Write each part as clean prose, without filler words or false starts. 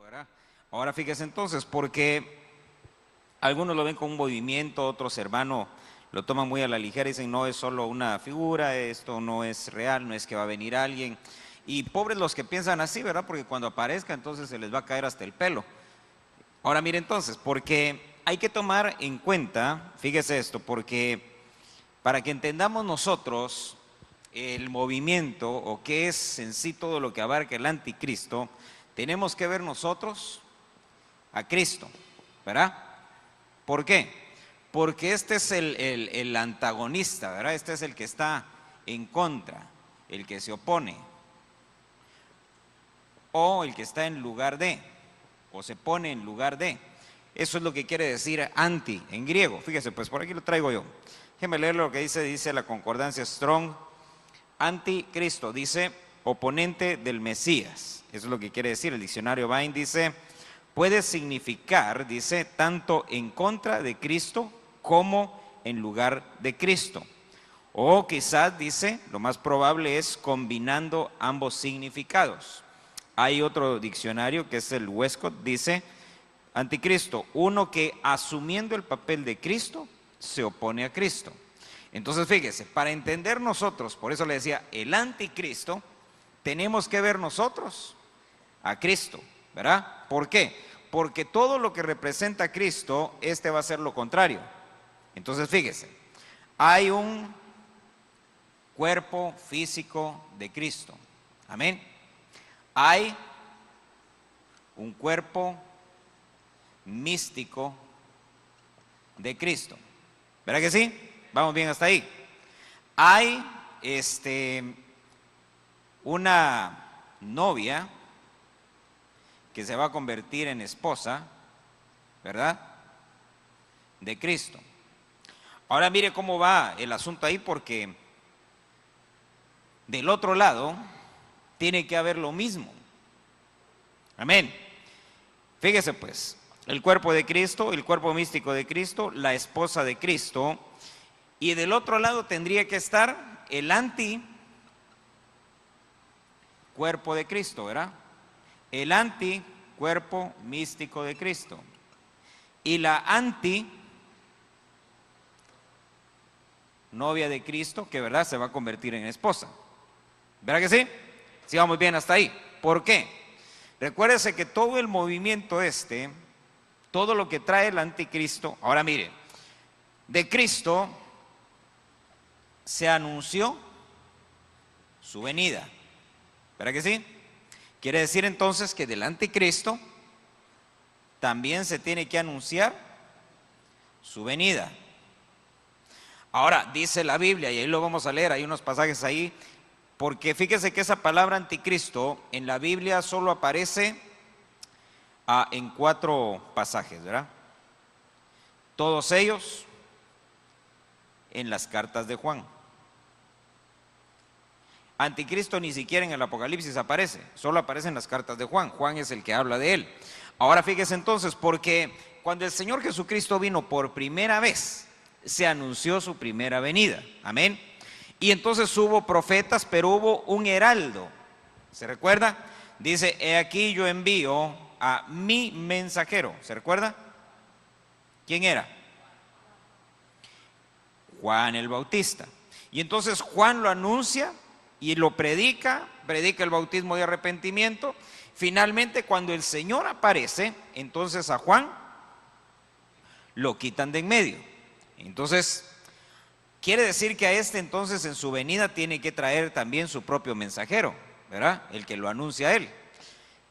¿verdad? Ahora fíjese entonces, porque algunos lo ven como un movimiento, otros hermanos lo toman muy a la ligera y dicen no es solo una figura, esto no es real, no es que va a venir alguien. Y pobres los que piensan así, ¿verdad? Porque cuando aparezca entonces se les va a caer hasta el pelo. Ahora mire entonces, porque hay que tomar en cuenta, fíjese esto, porque para que entendamos nosotros el movimiento o qué es en sí todo lo que abarca el anticristo, tenemos que ver nosotros a Cristo, ¿verdad? ¿Por qué? Porque este es el antagonista, ¿verdad? Este es el que está en contra, el que se opone, o el que está en lugar de, o se pone en lugar de. Eso es lo que quiere decir anti en griego. Fíjese, pues por aquí lo traigo yo. Déjenme leer lo que dice la concordancia Strong. Anticristo, dice oponente del Mesías. Eso es lo que quiere decir. El diccionario Vine dice, puede significar, dice, tanto en contra de Cristo como en lugar de Cristo. O quizás, dice, lo más probable es combinando ambos significados. Hay otro diccionario que es el Westcott, dice, anticristo, uno que asumiendo el papel de Cristo se opone a Cristo. Entonces fíjese, para entender nosotros, por eso le decía, el anticristo, tenemos que ver nosotros a Cristo, ¿verdad? ¿Por qué? Porque todo lo que representa a Cristo, este va a ser lo contrario. Entonces fíjese, hay un cuerpo físico de Cristo, amén. Hay un cuerpo místico de Cristo, ¿verdad que sí? Vamos bien hasta ahí. Hay una novia que se va a convertir en esposa, ¿verdad? De Cristo. Ahora mire cómo va el asunto ahí, porque del otro lado tiene que haber lo mismo. Amén. Fíjese pues, el cuerpo de Cristo, el cuerpo místico de Cristo, la esposa de Cristo, y del otro lado tendría que estar el anti cuerpo de Cristo, ¿verdad? El anti cuerpo místico de Cristo y la anti novia de Cristo, que verdad se va a convertir en esposa. ¿Verdad que sí? Sí, vamos bien hasta ahí. ¿Por qué? Recuérdese que todo el movimiento todo lo que trae el anticristo, ahora mire, de Cristo se anunció su venida. ¿Verdad que sí? Quiere decir entonces que del anticristo también se tiene que anunciar su venida. Ahora, dice la Biblia, y ahí lo vamos a leer, hay unos pasajes ahí, porque fíjese que esa palabra anticristo en la Biblia solo aparece en 4 pasajes, ¿verdad? Todos ellos en las cartas de Juan. Anticristo ni siquiera en el Apocalipsis aparece, solo aparece en las cartas de Juan. Juan es el que habla de él. Ahora fíjese entonces, porque cuando el Señor Jesucristo vino por primera vez, se anunció su primera venida. Amén. Y entonces hubo profetas, pero hubo un heraldo. ¿Se recuerda? Dice, he aquí yo envío a mi mensajero. ¿Se recuerda? ¿Quién era? Juan el Bautista. Y entonces Juan lo anuncia y lo predica el bautismo de arrepentimiento. Finalmente, cuando el Señor aparece, entonces a Juan lo quitan de en medio. Entonces, quiere decir que a entonces en su venida tiene que traer también su propio mensajero, ¿verdad? El que lo anuncia a él.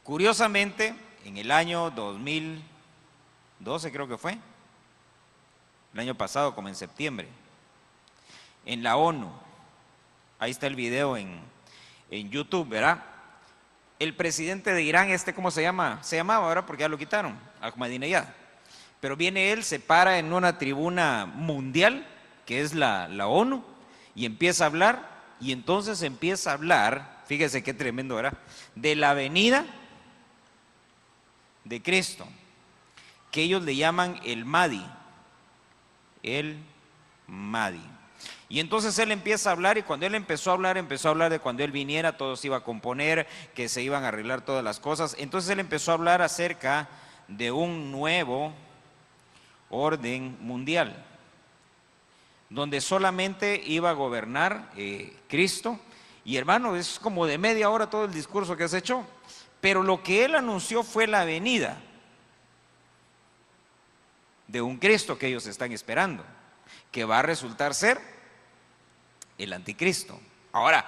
Curiosamente, en el año 2012 creo que fue, el año pasado como en septiembre, en la ONU, ahí está el video en YouTube, ¿verdad? El presidente de Irán, ¿cómo se llama? Se llamaba, ¿verdad? Porque ya lo quitaron, Ahmadinejad. Pero viene él, se para en una tribuna mundial, que es la ONU, y empieza a hablar, y entonces empieza a hablar, fíjese qué tremendo, ¿verdad? De la venida de Cristo, que ellos le llaman el Mahdi. El Mahdi. Y entonces él empieza a hablar, y cuando él empezó a hablar de cuando él viniera, todo se iba a componer, que se iban a arreglar todas las cosas. Entonces él empezó a hablar acerca de un nuevo orden mundial, donde solamente iba a gobernar Cristo. Y hermano, es como de media hora todo el discurso que se echó, pero lo que él anunció fue la venida de un Cristo que ellos están esperando, que va a resultar ser el anticristo. Ahora,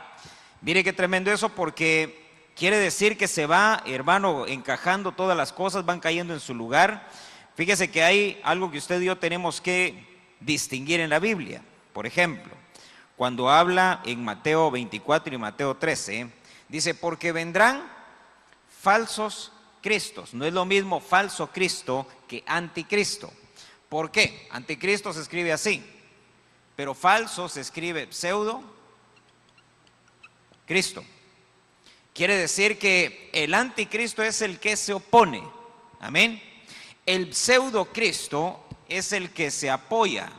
mire qué tremendo eso, porque quiere decir que se va, hermano, encajando todas las cosas, van cayendo en su lugar. Fíjese que hay algo que usted y yo tenemos que distinguir en la Biblia. Por ejemplo, cuando habla en Mateo 24 y Mateo 13, dice, porque vendrán falsos cristos. No es lo mismo falso Cristo que anticristo. ¿Por qué? Anticristo se escribe así, pero falso se escribe pseudo Cristo. Quiere decir que el anticristo es el que se opone. Amén. El pseudo Cristo es el que se apoya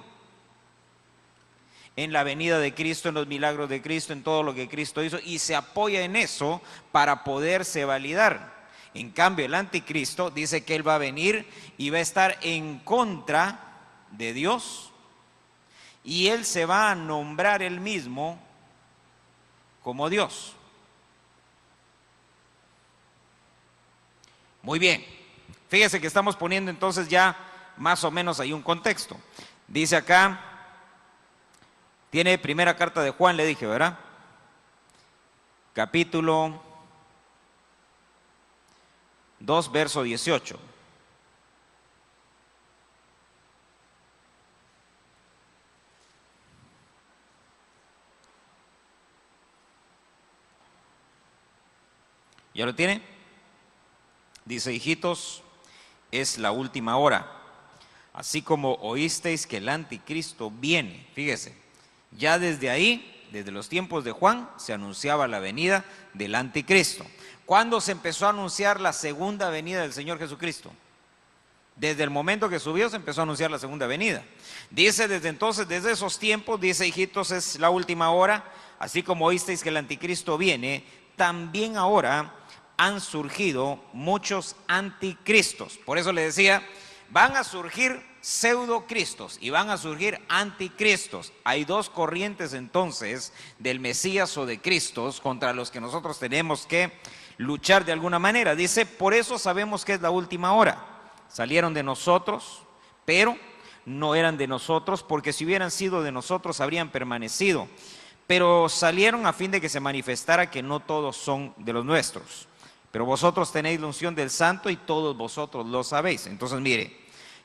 en la venida de Cristo, en los milagros de Cristo, en todo lo que Cristo hizo, y se apoya en eso para poderse validar. En cambio, el anticristo dice que él va a venir y va a estar en contra de Dios, y él se va a nombrar él mismo como Dios. Muy bien, fíjese que estamos poniendo entonces ya más o menos ahí un contexto. Dice acá, tiene primera carta de Juan, le dije, ¿verdad? Capítulo 2, verso 18. ¿Ya lo tiene? Dice, hijitos, es la última hora. Así como oísteis que el anticristo viene, fíjese, ya desde ahí, desde los tiempos de Juan, se anunciaba la venida del anticristo. ¿Cuándo se empezó a anunciar la segunda venida del Señor Jesucristo? Desde el momento que subió se empezó a anunciar la segunda venida. Dice desde entonces, desde esos tiempos, dice, hijitos, es la última hora. Así como oísteis que el anticristo viene, también ahora han surgido muchos anticristos. Por eso le decía, van a surgir pseudocristos y van a surgir anticristos. Hay dos corrientes entonces del Mesías o de Cristos contra los que nosotros tenemos que luchar de alguna manera. Dice, por eso sabemos que es la última hora. Salieron de nosotros, pero no eran de nosotros, porque si hubieran sido de nosotros habrían permanecido. Pero salieron a fin de que se manifestara que no todos son de los nuestros. Pero vosotros tenéis la unción del Santo y todos vosotros lo sabéis. Entonces mire,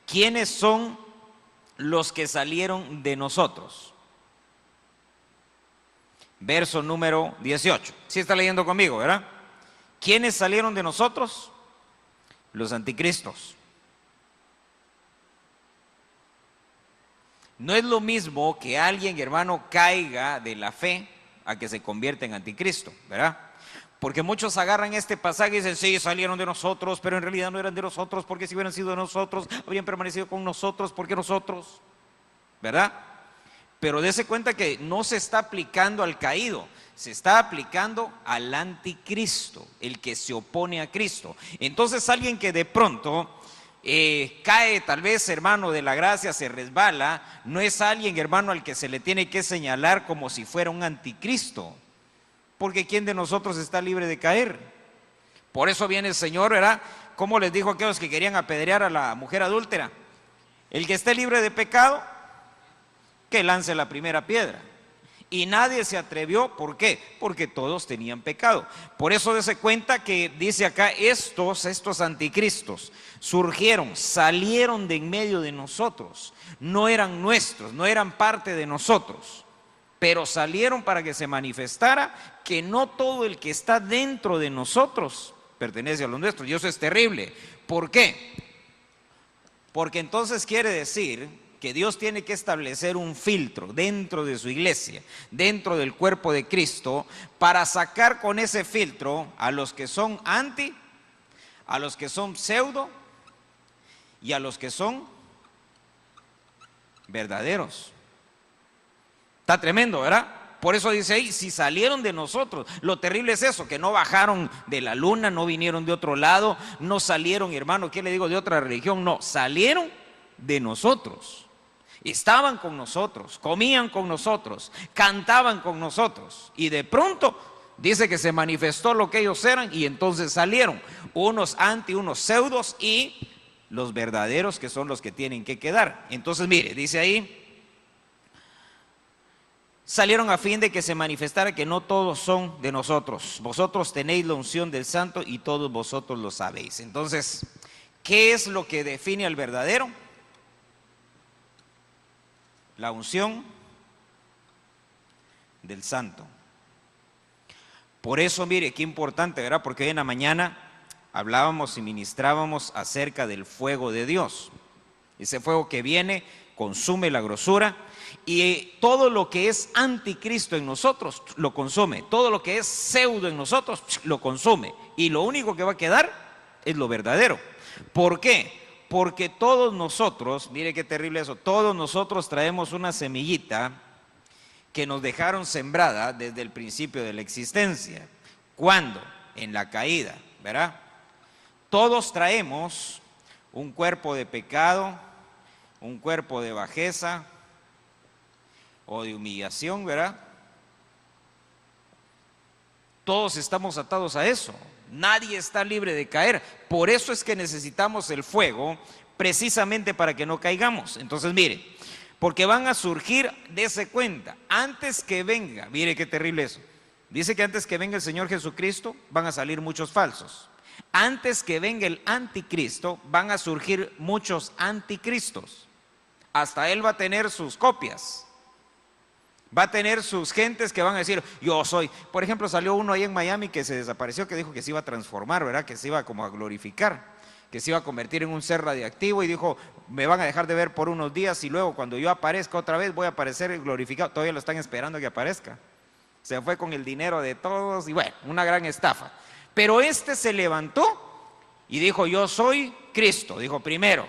¿quiénes son los que salieron de nosotros? Verso número 18. ¿Sí está leyendo conmigo, verdad? ¿Quiénes salieron de nosotros? Los anticristos. No es lo mismo que alguien, hermano, caiga de la fe a que se convierta en anticristo, ¿verdad? Porque muchos agarran este pasaje y dicen, sí, salieron de nosotros, pero en realidad no eran de nosotros, porque si hubieran sido de nosotros, habrían permanecido con nosotros, ¿por qué nosotros? ¿Verdad? Pero dése cuenta que no se está aplicando al caído, se está aplicando al anticristo, el que se opone a Cristo. Entonces alguien que de pronto cae, tal vez, hermano, de la gracia, se resbala, no es alguien, hermano, al que se le tiene que señalar como si fuera un anticristo. Porque ¿quién de nosotros está libre de caer? Por eso viene el Señor, ¿verdad? Como les dijo a aquellos que querían apedrear a la mujer adúltera: el que esté libre de pecado, que lance la primera piedra. Y nadie se atrevió, ¿por qué? Porque todos tenían pecado. Por eso dése cuenta que dice acá, estos anticristos surgieron, salieron de en medio de nosotros. No eran nuestros, no eran parte de nosotros, pero salieron para que se manifestara que no todo el que está dentro de nosotros pertenece a los nuestros. Y eso es terrible. ¿Por qué? Porque entonces quiere decir que Dios tiene que establecer un filtro dentro de su iglesia, dentro del cuerpo de Cristo, para sacar con ese filtro a los que son anti, a los que son pseudo y a los que son verdaderos. Está tremendo, ¿verdad? Por eso dice ahí, si salieron de nosotros. Lo terrible es eso, que no bajaron de la luna, no vinieron de otro lado, no salieron, hermano, ¿qué le digo? De otra religión. No, salieron de nosotros. Estaban con nosotros, comían con nosotros, cantaban con nosotros. Y de pronto dice que se manifestó lo que ellos eran y entonces salieron. Unos anti, unos pseudos y los verdaderos, que son los que tienen que quedar. Entonces mire, dice ahí, salieron a fin de que se manifestara que no todos son de nosotros. Vosotros tenéis la unción del Santo y todos vosotros lo sabéis. Entonces, ¿qué es lo que define al verdadero? La unción del Santo. Por eso, mire, qué importante, ¿verdad? Porque hoy en la mañana hablábamos y ministrábamos acerca del fuego de Dios. Ese fuego que viene, consume la grosura. Y todo lo que es anticristo en nosotros lo consume. Todo lo que es pseudo en nosotros lo consume. Y lo único que va a quedar es lo verdadero. ¿Por qué? Porque todos nosotros, mire qué terrible eso, todos nosotros traemos una semillita que nos dejaron sembrada desde el principio de la existencia. ¿Cuándo? En la caída, ¿verdad? Todos traemos un cuerpo de pecado, un cuerpo de bajeza o de humillación, ¿verdad? Todos estamos atados a eso. Nadie está libre de caer. Por eso es que necesitamos el fuego, precisamente para que no caigamos. Entonces, mire, porque van a surgir, dése cuenta, antes que venga, mire qué terrible eso. Dice que antes que venga el Señor Jesucristo, van a salir muchos falsos. Antes que venga el anticristo, van a surgir muchos anticristos. Hasta él va a tener sus copias. Va a tener sus gentes que van a decir, yo soy. Por ejemplo, salió uno ahí en Miami que se desapareció, que dijo que se iba a transformar, ¿verdad? Que se iba como a glorificar, que se iba a convertir en un ser radiactivo y dijo, me van a dejar de ver por unos días y luego cuando yo aparezca otra vez voy a aparecer glorificado. Todavía lo están esperando que aparezca. Se fue con el dinero de todos y bueno, una gran estafa. Pero este se levantó y dijo, yo soy Cristo. Dijo, primero,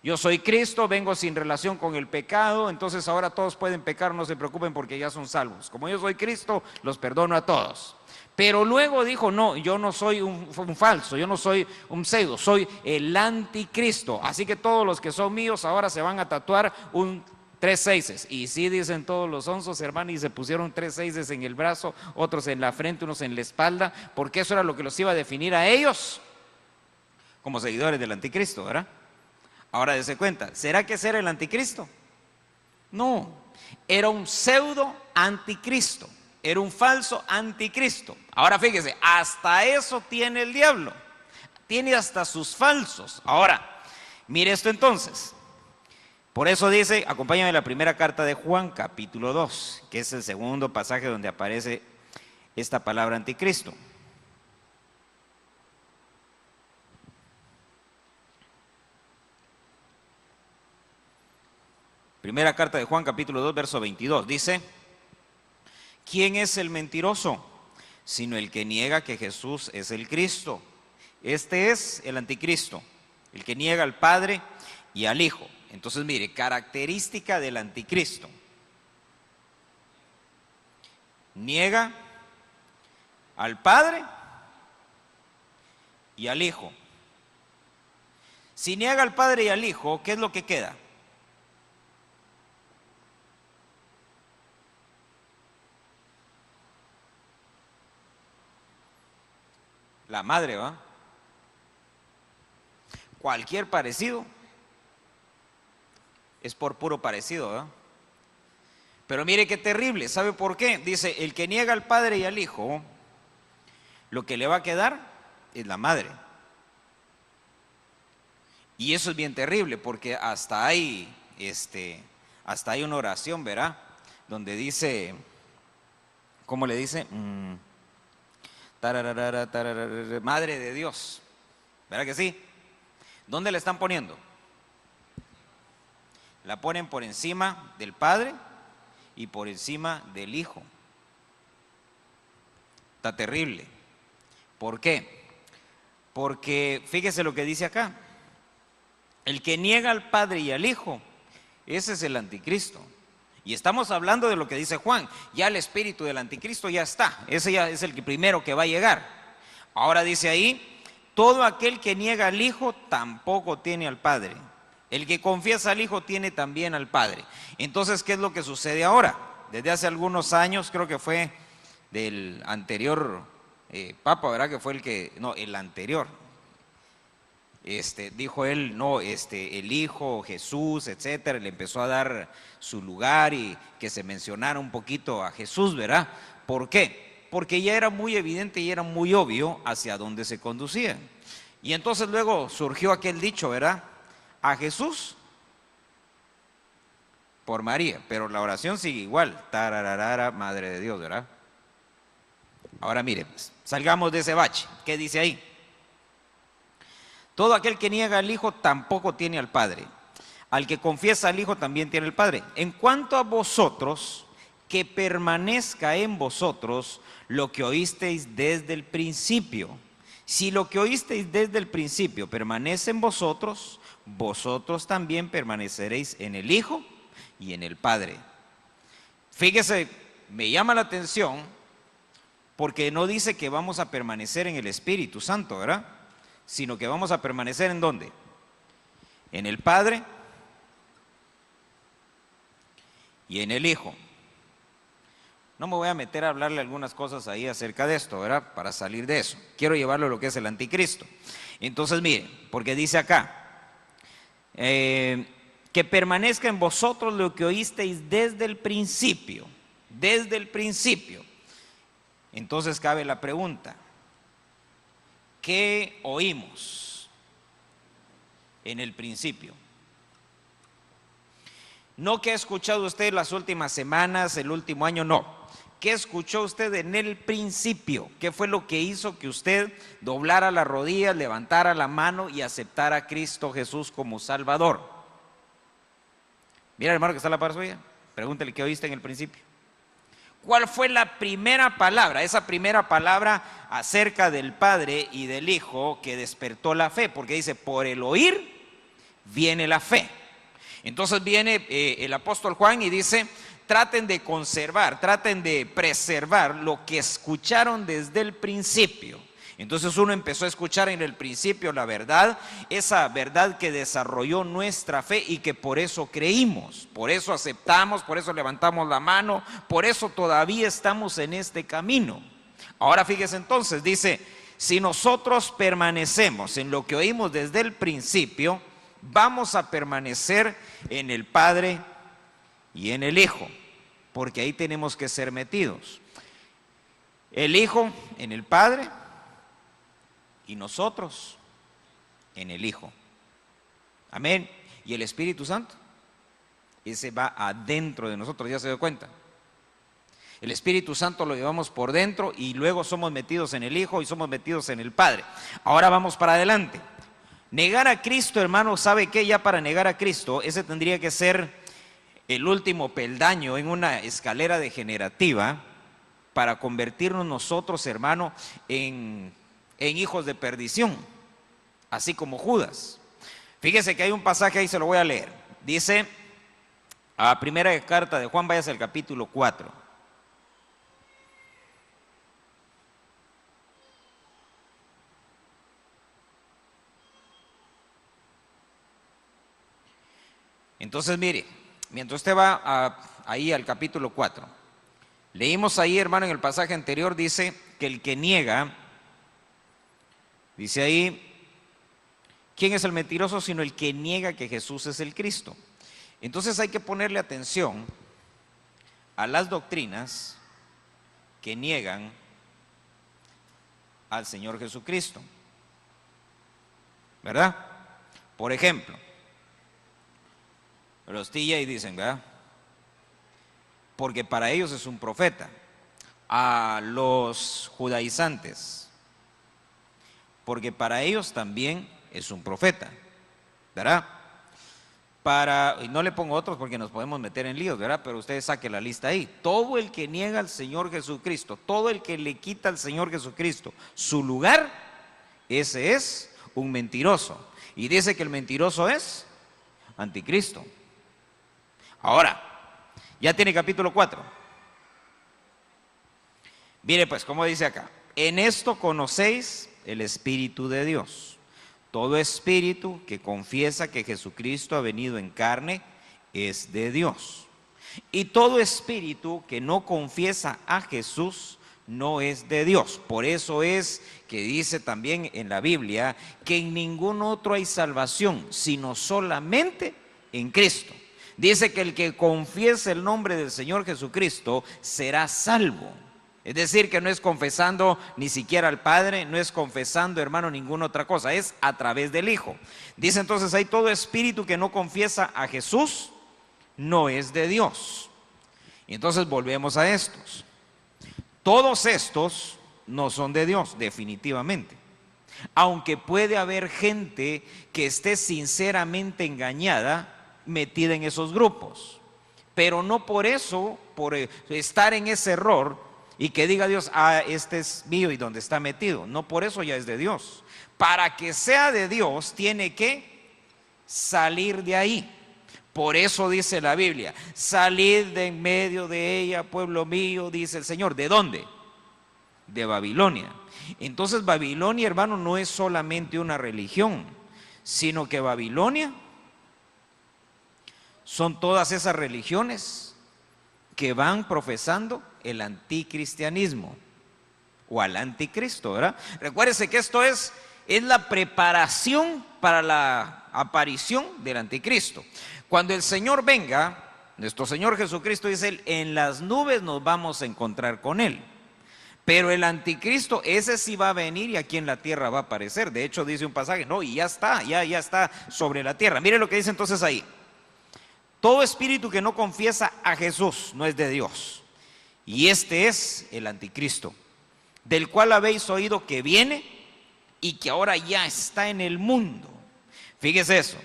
yo soy Cristo, vengo sin relación con el pecado, entonces ahora todos pueden pecar, no se preocupen porque ya son salvos. Como yo soy Cristo, los perdono a todos. Pero luego dijo, no, yo no soy un falso, yo no soy un pseudo, soy el anticristo. Así que todos los que son míos ahora se van a tatuar un 3 seises. Y sí dicen todos los onzos, hermano, y se pusieron 3 seises en el brazo, otros en la frente, unos en la espalda, porque eso era lo que los iba a definir a ellos como seguidores del anticristo, ¿verdad? Ahora dése cuenta, ¿será que ese era el anticristo? No, era un pseudo anticristo, era un falso anticristo. Ahora fíjese, hasta eso tiene el diablo, tiene hasta sus falsos. Ahora, mire esto entonces, por eso dice, acompáñame a la primera carta de Juan, capítulo 2, que es el segundo pasaje donde aparece esta palabra anticristo. Primera carta de Juan, capítulo 2, verso 22, dice, ¿quién es el mentiroso? Sino el que niega que Jesús es el Cristo. Este es el anticristo, el que niega al Padre y al Hijo. Entonces, mire, característica del anticristo. Niega al Padre y al Hijo. Si niega al Padre y al Hijo, ¿qué es lo que queda? La madre, ¿va? Cualquier parecido es por puro parecido, ¿va? Pero mire qué terrible, ¿sabe por qué? Dice, el que niega al Padre y al Hijo, lo que le va a quedar es la madre. Y eso es bien terrible, porque hasta hay una oración, ¿verdad? Donde dice, ¿cómo le dice? Madre de Dios, ¿verdad que sí? ¿Dónde la están poniendo? La ponen por encima del Padre y por encima del Hijo. Está terrible. ¿Por qué? Porque fíjese lo que dice acá. El que niega al Padre y al Hijo, ese es el anticristo. Y estamos hablando de lo que dice Juan. Ya el espíritu del anticristo ya está. Ese ya es el primero que va a llegar. Ahora dice ahí, todo aquel que niega al Hijo tampoco tiene al Padre. El que confiesa al Hijo tiene también al Padre. Entonces, ¿qué es lo que sucede ahora? Desde hace algunos años, creo que fue del anterior Papa, ¿verdad? Que fue el anterior. Dijo él, no, el Hijo, Jesús, etcétera, le empezó a dar su lugar y que se mencionara un poquito a Jesús, ¿verdad? ¿Por qué? Porque ya era muy evidente y era muy obvio hacia dónde se conducían. Y entonces luego surgió aquel dicho, ¿verdad? A Jesús por María, pero la oración sigue igual, tararara, Madre de Dios, ¿verdad? Ahora mire, pues, salgamos de ese bache. ¿Qué dice ahí? Todo aquel que niega al Hijo tampoco tiene al Padre. Al que confiesa al Hijo también tiene el Padre. En cuanto a vosotros, que permanezca en vosotros lo que oísteis desde el principio. Si lo que oísteis desde el principio permanece en vosotros, vosotros también permaneceréis en el Hijo y en el Padre. Fíjese, me llama la atención porque no dice que vamos a permanecer en el Espíritu Santo, ¿verdad? Sino que vamos a permanecer ¿en dónde? En el Padre y en el Hijo. No me voy a meter a hablarle algunas cosas ahí acerca de esto, ¿verdad? Para salir de eso. Quiero llevarlo a lo que es el anticristo. Entonces, miren, porque dice acá, que permanezca en vosotros lo que oísteis desde el principio. Desde el principio. Entonces cabe la pregunta, ¿qué oímos en el principio? No que ha escuchado usted las últimas semanas, el último año, no. ¿Qué escuchó usted en el principio? ¿Qué fue lo que hizo que usted doblara las rodillas, levantara la mano y aceptara a Cristo Jesús como Salvador? Mira, hermano, que está a la par suya. Pregúntele qué oíste en el principio. ¿Cuál fue la primera palabra? Esa primera palabra acerca del Padre y del Hijo que despertó la fe, porque dice, por el oír viene la fe. Entonces viene el apóstol Juan y dice, traten de conservar, traten de preservar lo que escucharon desde el principio. Entonces uno empezó a escuchar en el principio la verdad, esa verdad que desarrolló nuestra fe y que por eso creímos, por eso aceptamos, por eso levantamos la mano, por eso todavía estamos en este camino. Ahora fíjese entonces, dice, si nosotros permanecemos en lo que oímos desde el principio, vamos a permanecer en el Padre y en el Hijo, porque ahí tenemos que ser metidos. El Hijo en el Padre y nosotros en el Hijo. Amén. Y el Espíritu Santo, ese va adentro de nosotros, ya se dio cuenta. El Espíritu Santo lo llevamos por dentro y luego somos metidos en el Hijo y somos metidos en el Padre. Ahora vamos para adelante. Negar a Cristo, hermano, ¿sabe qué? Ya para negar a Cristo, ese tendría que ser el último peldaño en una escalera degenerativa para convertirnos nosotros, hermano, en hijos de perdición, así como Judas. Fíjese que hay un pasaje ahí, se lo voy a leer. Dice, a primera carta de Juan, váyase al capítulo 4. Entonces, mire, mientras usted va ahí al capítulo 4, leímos ahí, hermano, en el pasaje anterior, dice que el que niega, dice ahí, ¿quién es el mentiroso sino el que niega que Jesús es el Cristo? Entonces hay que ponerle atención a las doctrinas que niegan al Señor Jesucristo, ¿verdad? Por ejemplo, los TJ dicen, ¿verdad? Porque para ellos es un profeta. A los judaizantes, porque para ellos también es un profeta, ¿verdad? Y no le pongo otros porque nos podemos meter en líos, ¿verdad? Pero ustedes saquen la lista ahí. Todo el que niega al Señor Jesucristo, todo el que le quita al Señor Jesucristo su lugar, ese es un mentiroso. Y dice que el mentiroso es anticristo. Ahora, Ya tiene capítulo 4. Mire pues, como dice acá, en esto conocéis el Espíritu de Dios. Todo espíritu que confiesa que Jesucristo ha venido en carne es de Dios. Y todo espíritu que no confiesa a Jesús no es de Dios. Por eso es que dice también en la Biblia que en ningún otro hay salvación, sino solamente en Cristo. Dice que el que confiese el nombre del Señor Jesucristo será salvo. Es decir, que no es confesando ni siquiera al Padre, no es confesando, hermano, ninguna otra cosa, es a través del Hijo. Dice entonces, hay todo espíritu que no confiesa a Jesús, no es de Dios. Y entonces volvemos a estos. Todos estos no son de Dios, definitivamente. Aunque puede haber gente que esté sinceramente engañada, metida en esos grupos. Pero no por eso, por estar en ese error, y que diga Dios, este es mío y donde está metido. No por eso ya es de Dios. Para que sea de Dios, tiene que salir de ahí. Por eso dice la Biblia, salid de en medio de ella, pueblo mío, dice el Señor. ¿De dónde? De Babilonia. Entonces Babilonia, hermano, no es solamente una religión, sino que Babilonia son todas esas religiones que van profesando el anticristianismo o al anticristo, ¿verdad? Recuérdese que esto es la preparación para la aparición del anticristo. Cuando el Señor venga, nuestro Señor Jesucristo dice él, en las nubes nos vamos a encontrar con él. Pero el anticristo, ese sí va a venir y aquí en la tierra va a aparecer. De hecho dice un pasaje, no, y ya está sobre la tierra. Mire lo que dice entonces ahí. Todo espíritu que no confiesa a Jesús no es de Dios. Y este es el anticristo, del cual habéis oído que viene y que ahora ya está en el mundo. Fíjese eso.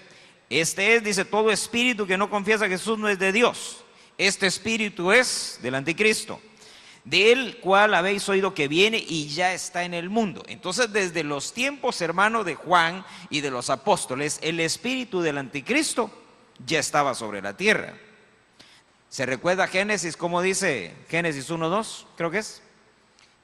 Este es, dice, todo espíritu que no confiesa a Jesús no es de Dios. Este espíritu es del anticristo, del cual habéis oído que viene y ya está en el mundo. Entonces, desde los tiempos, hermano, de Juan y de los apóstoles, el espíritu del anticristo ya estaba sobre la tierra. ¿Se recuerda Génesis? ¿Cómo dice Génesis 1:2? Creo que es.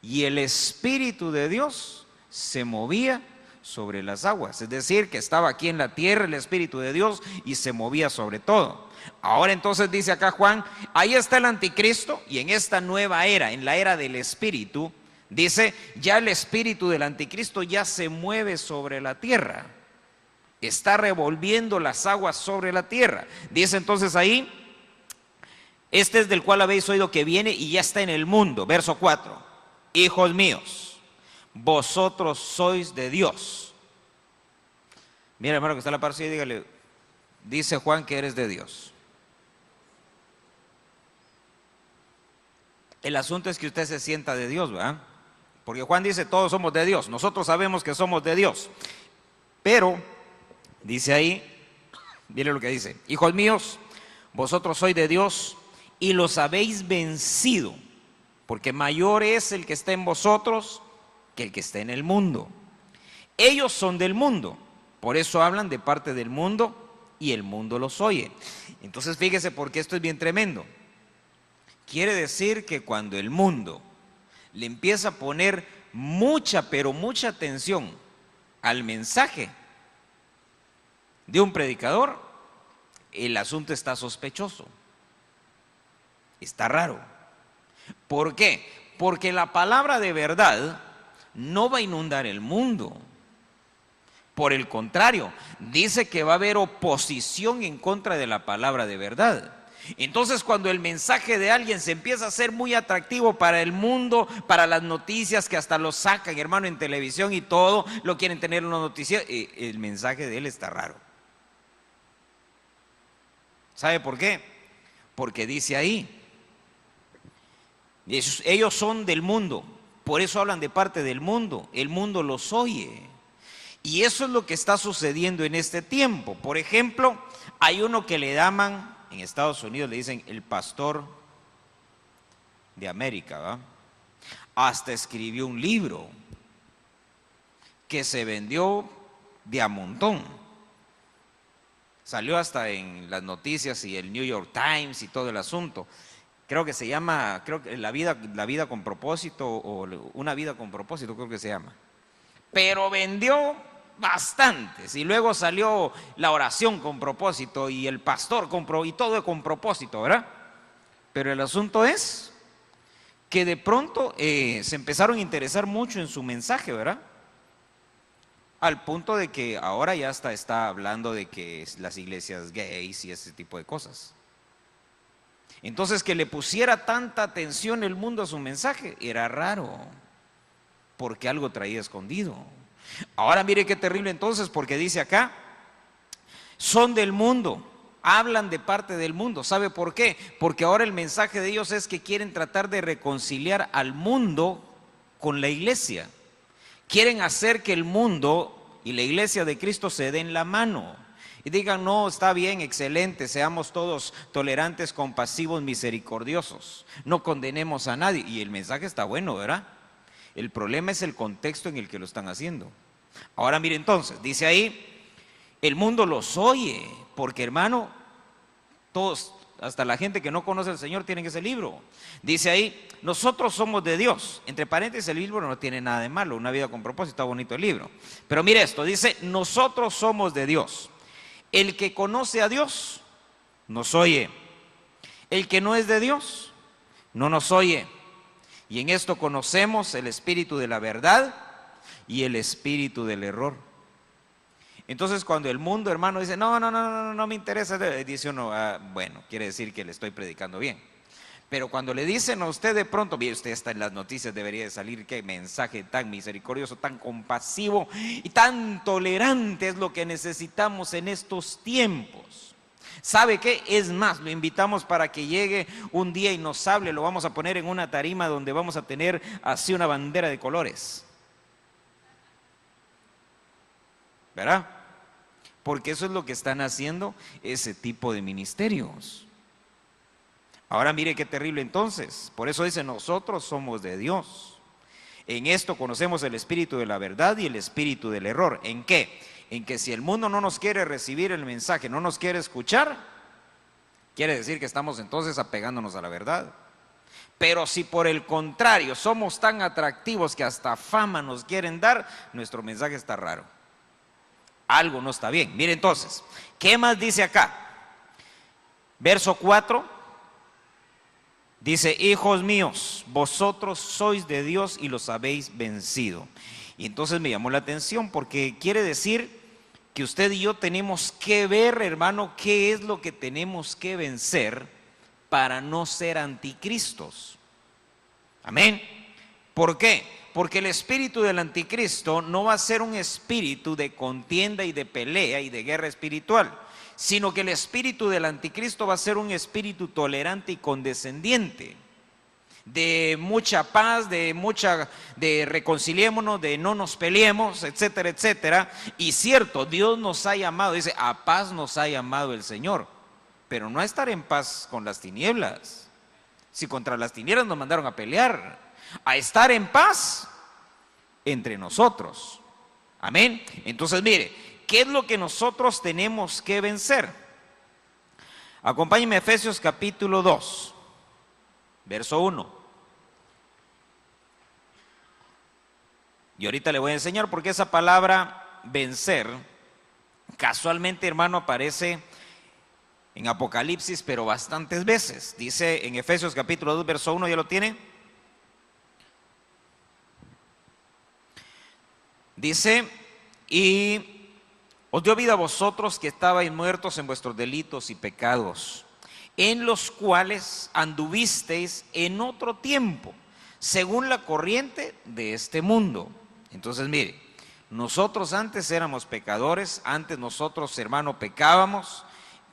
Y el Espíritu de Dios se movía sobre las aguas. Es decir, que estaba aquí en la tierra el Espíritu de Dios y se movía sobre todo. Ahora entonces dice acá Juan, ahí está el anticristo y en esta nueva era, en la era del Espíritu, dice, ya el Espíritu del anticristo ya se mueve sobre la tierra. Está revolviendo las aguas sobre la tierra. Dice entonces ahí, este es del cual habéis oído que viene y ya está en el mundo. Verso 4. Hijos míos, vosotros sois de Dios. Mira, hermano, que está a la par, sí, dígale, dice Juan que eres de Dios. El asunto es que usted se sienta de Dios, ¿verdad? Porque Juan dice, todos somos de Dios. Nosotros sabemos que somos de Dios. Pero, dice ahí, mire lo que dice. Hijos míos, vosotros sois de Dios y los habéis vencido, porque mayor es el que está en vosotros que el que está en el mundo. Ellos son del mundo, por eso hablan de parte del mundo y el mundo los oye. Entonces fíjese porque esto es bien tremendo. Quiere decir que cuando el mundo le empieza a poner mucha, pero mucha atención al mensaje de un predicador, el asunto está sospechoso, está raro. ¿Por qué? Porque la palabra de verdad no va a inundar el mundo. Por el contrario, dice que va a haber oposición en contra de la palabra de verdad. Entonces, cuando el mensaje de alguien se empieza a hacer muy atractivo para el mundo, para las noticias que hasta lo sacan, hermano, en televisión y todo, lo quieren tener en una noticia, el mensaje de él está raro. ¿Sabe por qué? Porque dice ahí, ellos son del mundo, por eso hablan de parte del mundo, el mundo los oye. Y eso es lo que está sucediendo en este tiempo. Por ejemplo, hay uno que le llaman, en Estados Unidos le dicen el pastor de América, ¿va? Hasta escribió un libro que se vendió de a montón. Salió hasta en las noticias y el New York Times y todo el asunto. Creo que se llama, creo que la vida con propósito, o una vida con propósito, creo que se llama. Pero vendió bastantes, y luego salió la oración con propósito y el pastor y todo con propósito, ¿verdad? Pero el asunto es que de pronto se empezaron a interesar mucho en su mensaje, ¿verdad? Al punto de que ahora ya está hablando de que las iglesias gays y ese tipo de cosas. Entonces, que le pusiera tanta atención el mundo a su mensaje era raro, porque algo traía escondido. Ahora mire qué terrible entonces, porque dice acá, son del mundo, hablan de parte del mundo. ¿Sabe por qué? Porque ahora el mensaje de ellos es que quieren tratar de reconciliar al mundo con la iglesia. Quieren hacer que el mundo y la iglesia de Cristo se den la mano y digan, no, está bien, excelente, seamos todos tolerantes, compasivos, misericordiosos, no condenemos a nadie. Y el mensaje está bueno, ¿verdad? El problema es el contexto en el que lo están haciendo. Ahora mire entonces, dice ahí, el mundo los oye, porque hermano, todos, hasta la gente que no conoce al Señor, tienen ese libro. Dice ahí, nosotros somos de Dios. Entre paréntesis, el libro no tiene nada de malo, una vida con propósito, está bonito el libro. Pero mire esto, dice, nosotros somos de Dios. El que conoce a Dios, nos oye. El que no es de Dios, no nos oye. Y en esto conocemos el espíritu de la verdad y el espíritu del error. Entonces, cuando el mundo, hermano, dice, no me interesa, dice uno, bueno, quiere decir que le estoy predicando bien. Pero cuando le dicen a usted de pronto, mire, usted está en las noticias, debería de salir, qué mensaje tan misericordioso, tan compasivo y tan tolerante es lo que necesitamos en estos tiempos. ¿Sabe qué? Es más, lo invitamos para que llegue un día y nos hable, lo vamos a poner en una tarima donde vamos a tener así una bandera de colores. ¿Verdad? Porque eso es lo que están haciendo ese tipo de ministerios. Ahora mire qué terrible entonces. Por eso dice, nosotros somos de Dios. En esto conocemos el espíritu de la verdad y el espíritu del error. ¿En qué? En que si el mundo no nos quiere recibir el mensaje, no nos quiere escuchar, quiere decir que estamos entonces apegándonos a la verdad. Pero si por el contrario somos tan atractivos que hasta fama nos quieren dar, nuestro mensaje está raro. Algo no está bien. Mire entonces, ¿qué más dice acá? Verso 4. Dice, hijos míos, vosotros sois de Dios y los habéis vencido. Y entonces me llamó la atención porque quiere decir que usted y yo tenemos que ver, hermano, qué es lo que tenemos que vencer para no ser anticristos. Amén. ¿Por qué? Porque el espíritu del anticristo no va a ser un espíritu de contienda y de pelea y de guerra espiritual, sino que el espíritu del anticristo va a ser un espíritu tolerante y condescendiente, de mucha paz, de reconciliémonos, de no nos peleemos, etcétera, etcétera. Y cierto, Dios nos ha llamado, dice, a paz nos ha llamado el Señor, pero no a estar en paz con las tinieblas. Si contra las tinieblas nos mandaron a pelear, a estar en paz entre nosotros. Amén. Entonces mire, ¿qué es lo que nosotros tenemos que vencer? Acompáñenme a Efesios capítulo 2, verso 1. Y ahorita le voy a enseñar porque esa palabra vencer, casualmente, hermano, aparece en Apocalipsis, pero bastantes veces. Dice en Efesios capítulo 2, verso 1, ¿ya lo tiene? Dice, y os dio vida a vosotros que estabais muertos en vuestros delitos y pecados, en los cuales anduvisteis en otro tiempo, según la corriente de este mundo. Entonces mire, nosotros antes éramos pecadores, antes nosotros, hermano, pecábamos,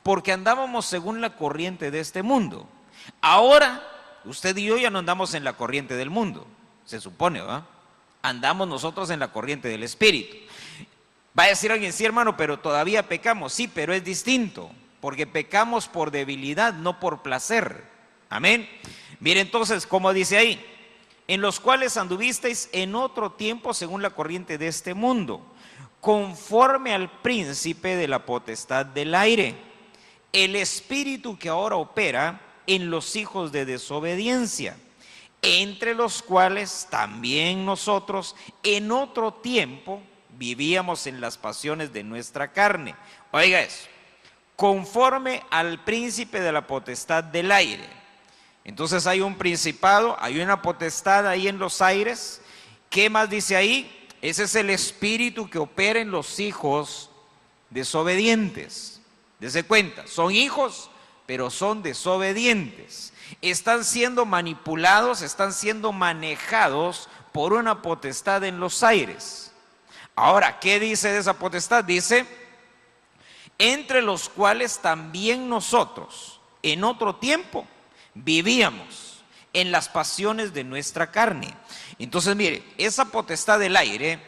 porque andábamos según la corriente de este mundo. Ahora, usted y yo ya no andamos en la corriente del mundo, se supone, ¿verdad? Andamos nosotros en la corriente del Espíritu. Va a decir alguien, sí, hermano, pero todavía pecamos. Sí, pero es distinto, porque pecamos por debilidad, no por placer. Amén. Mire entonces cómo dice ahí, en los cuales anduvisteis en otro tiempo según la corriente de este mundo, conforme al príncipe de la potestad del aire, el espíritu que ahora opera en los hijos de desobediencia, entre los cuales también nosotros en otro tiempo vivíamos en las pasiones de nuestra carne. Oiga eso, conforme al príncipe de la potestad del aire. Entonces hay un principado, hay una potestad ahí en los aires. ¿Qué más dice ahí? Ese es el espíritu que opera en los hijos desobedientes. Dese cuenta, son hijos, pero son desobedientes. Están siendo manipulados, están siendo manejados por una potestad en los aires. Ahora, ¿qué dice de esa potestad? Dice, entre los cuales también nosotros en otro tiempo vivíamos en las pasiones de nuestra carne. Entonces, mire, esa potestad del aire,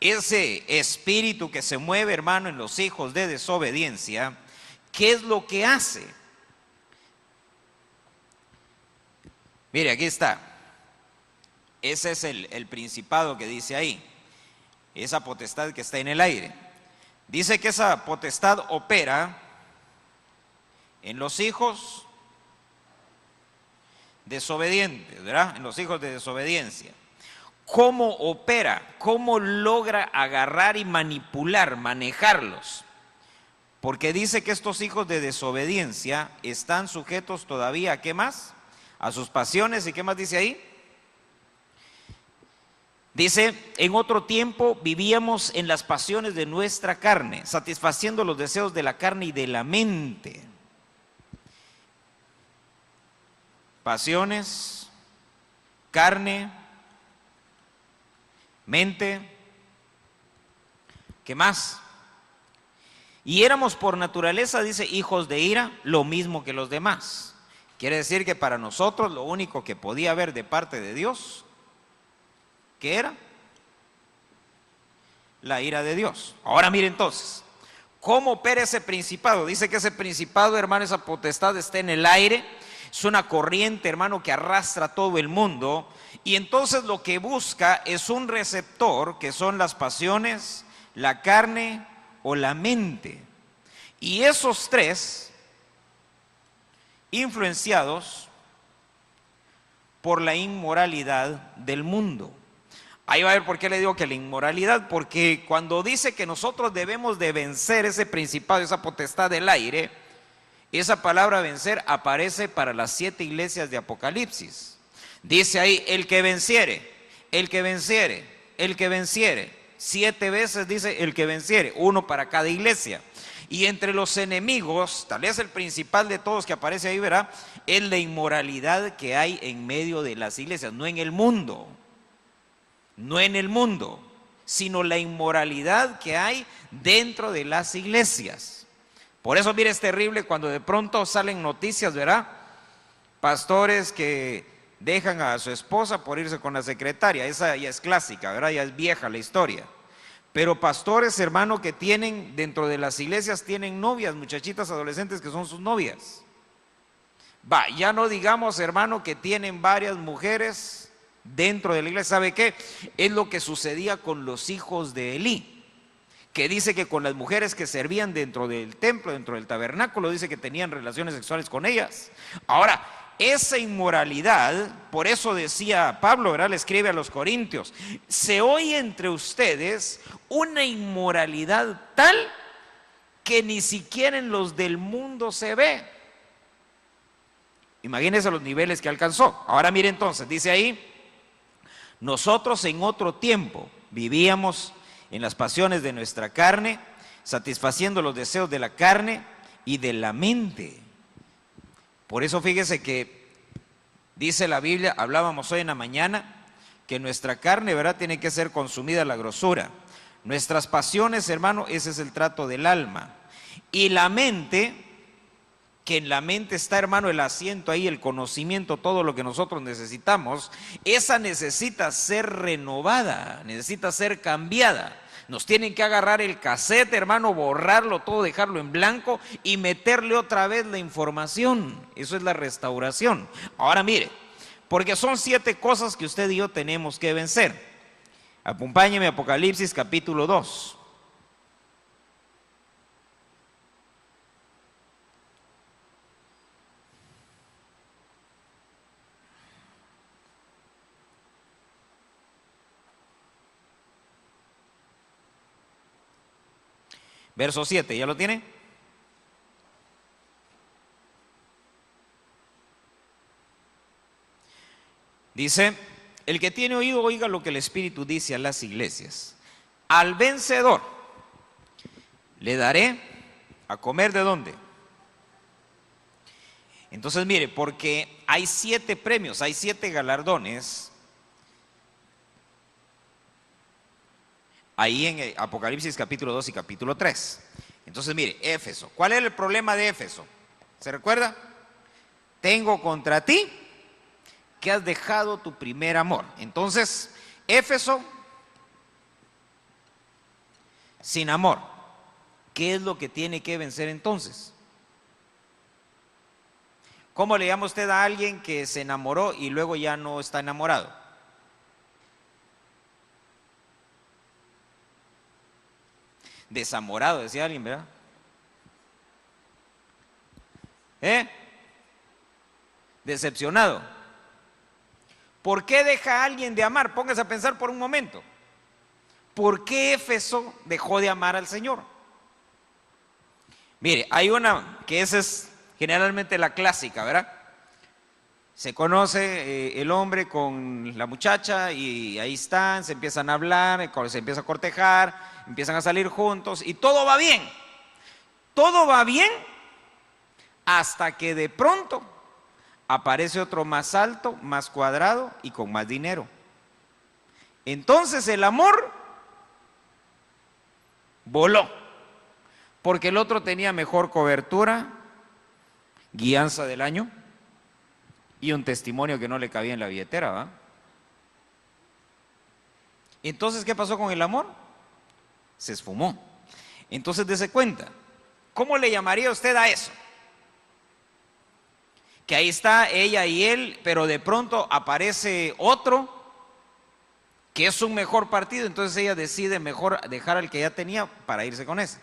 ese espíritu que se mueve, hermano, en los hijos de desobediencia, ¿qué es lo que hace? Mire, aquí está. Ese es el principado que dice ahí. Esa potestad que está en el aire. Dice que esa potestad opera en los hijos desobedientes, ¿verdad? En los hijos de desobediencia. ¿Cómo opera? ¿Cómo logra agarrar y manipular, manejarlos? Porque dice que estos hijos de desobediencia están sujetos todavía ¿a qué más? A sus pasiones. ¿Y qué más dice ahí? Dice, en otro tiempo vivíamos en las pasiones de nuestra carne, satisfaciendo los deseos de la carne y de la mente. Pasiones, carne, mente, ¿qué más? Y éramos por naturaleza, dice, hijos de ira, lo mismo que los demás. Quiere decir que para nosotros lo único que podía haber de parte de Dios, ¿qué era? La ira de Dios. Ahora mire entonces, ¿cómo opera ese principado? Dice que ese principado, hermano, esa potestad está en el aire. Es una corriente, hermano, que arrastra todo el mundo. Y entonces lo que busca es un receptor, que son las pasiones, la carne o la mente. Y esos tres, influenciados por la inmoralidad del mundo. Ahí va a ver por qué le digo que la inmoralidad, porque cuando dice que nosotros debemos de vencer ese principado, esa potestad del aire, esa palabra vencer aparece para las 7 iglesias de Apocalipsis. Dice ahí, el que venciere, el que venciere, el que venciere. 7 veces dice el que venciere, uno para cada iglesia. Y entre los enemigos, tal vez el principal de todos que aparece ahí, verá, es la inmoralidad que hay en medio de las iglesias, no en el mundo. No en el mundo, sino la inmoralidad que hay dentro de las iglesias. Por eso, mire, es terrible cuando de pronto salen noticias, ¿verdad? Pastores que dejan a su esposa por irse con la secretaria. Esa ya es clásica, ¿verdad? Ya es vieja la historia. Pero pastores, hermano, que tienen dentro de las iglesias, tienen novias, muchachitas adolescentes que son sus novias. Ya no digamos, hermano, que tienen varias mujeres dentro de la iglesia. ¿Sabe qué? Es lo que sucedía con los hijos de Elí, que dice que con las mujeres que servían dentro del templo, dentro del tabernáculo, dice que tenían relaciones sexuales con ellas. Ahora, esa inmoralidad, por eso decía Pablo, ¿verdad? Le escribe a los Corintios, se oye entre ustedes una inmoralidad tal que ni siquiera en los del mundo se ve. Imagínense los niveles que alcanzó. Ahora mire entonces, dice ahí, nosotros en otro tiempo vivíamos en las pasiones de nuestra carne, satisfaciendo los deseos de la carne y de la mente. Por eso fíjese que dice la Biblia, hablábamos hoy en la mañana, que nuestra carne, ¿verdad?, tiene que ser consumida a la grosura. Nuestras pasiones, hermano, ese es el trato del alma. Y la mente, que en la mente está, hermano, el asiento ahí, el conocimiento, todo lo que nosotros necesitamos, esa necesita ser renovada, necesita ser cambiada. Nos tienen que agarrar el cassette, hermano, borrarlo todo, dejarlo en blanco y meterle otra vez la información. Eso es la restauración. Ahora mire, porque son 7 cosas que usted y yo tenemos que vencer. Acompáñeme a Apocalipsis capítulo 2. Verso 7, ¿ya lo tiene? Dice, el que tiene oído oiga lo que el Espíritu dice a las iglesias. Al vencedor le daré a comer ¿de dónde? Entonces mire, porque hay 7 premios, hay 7 galardones ahí en Apocalipsis capítulo 2 y capítulo 3. Entonces mire, Éfeso, ¿cuál era el problema de Éfeso? ¿Se recuerda? Tengo contra ti que has dejado tu primer amor. Entonces, Éfeso, sin amor, ¿qué es lo que tiene que vencer entonces? ¿Cómo le llama usted a alguien que se enamoró y luego ya no está enamorado? Desamorado, decía alguien, ¿verdad? Decepcionado. ¿Por qué deja a alguien de amar? Póngase a pensar por un momento. ¿Por qué Éfeso dejó de amar al Señor? Mire, hay una que esa es generalmente la clásica, ¿verdad? Se conoce el hombre con la muchacha y ahí están, se empiezan a hablar, se empieza a cortejar, empiezan a salir juntos y todo va bien. Todo va bien hasta que de pronto aparece otro más alto, más cuadrado y con más dinero. Entonces el amor voló, porque el otro tenía mejor cobertura, guianza del año y un testimonio que no le cabía en la billetera, ¿va? Entonces, ¿qué pasó con el amor? Se esfumó. Entonces, dése cuenta, ¿cómo le llamaría usted a eso? Que ahí está ella y él, pero de pronto aparece otro que es un mejor partido, entonces ella decide mejor dejar al que ya tenía para irse con ese.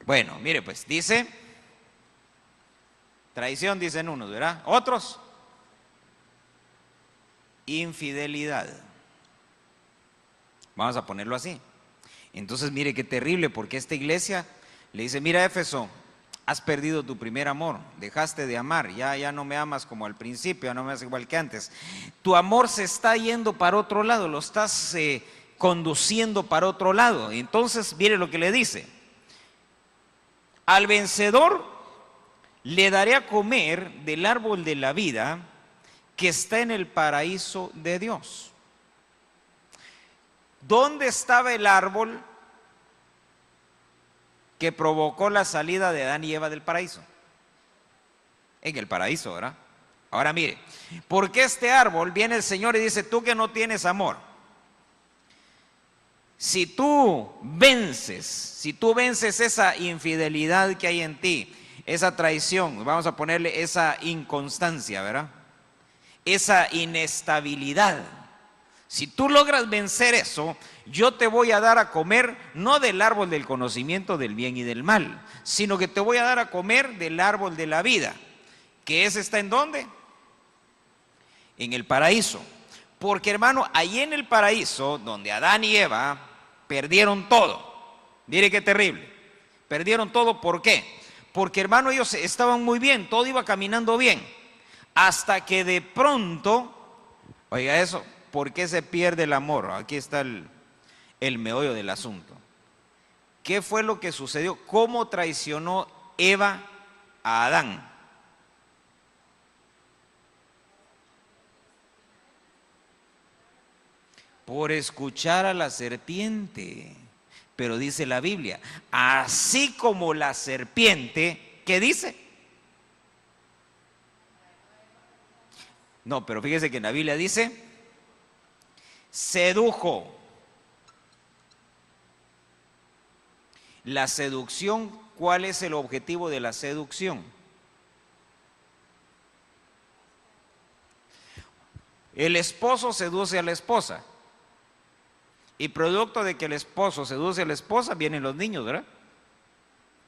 Bueno, mire pues, dice, traición dicen unos, ¿verdad? Otros, infidelidad. Vamos a ponerlo así. Entonces mire qué terrible, porque esta iglesia le dice, mira Éfeso, has perdido tu primer amor, dejaste de amar, ya no me amas como al principio, ya no me amas igual que antes. Tu amor se está yendo para otro lado, lo estás conduciendo para otro lado. Entonces mire lo que le dice, al vencedor le daré a comer del árbol de la vida que está en el paraíso de Dios. ¿Dónde estaba el árbol que provocó la salida de Adán y Eva del paraíso? En el paraíso, ¿verdad? Ahora mire, ¿por qué este árbol viene el Señor y dice, tú que no tienes amor? Si tú vences esa infidelidad que hay en ti, esa traición, vamos a ponerle esa inconstancia, ¿verdad? Esa inestabilidad. Si tú logras vencer eso, yo te voy a dar a comer no del árbol del conocimiento del bien y del mal, sino que te voy a dar a comer del árbol de la vida, que ese está ¿en dónde? En el paraíso. Porque hermano, ahí en el paraíso, donde Adán y Eva perdieron todo. Mire qué terrible. Perdieron todo, ¿por qué? Porque hermano, ellos estaban muy bien, todo iba caminando bien. Hasta que de pronto, oiga eso, ¿por qué se pierde el amor? Aquí está el meollo del asunto. ¿Qué fue lo que sucedió? ¿Cómo traicionó Eva a Adán? Por escuchar a la serpiente. Pero dice la Biblia, así como la serpiente, ¿qué dice? No, pero fíjese que en la Biblia dice, sedujo. La seducción, ¿cuál es el objetivo de la seducción? El esposo seduce a la esposa. Y producto de que el esposo seduce a la esposa, vienen los niños, ¿verdad?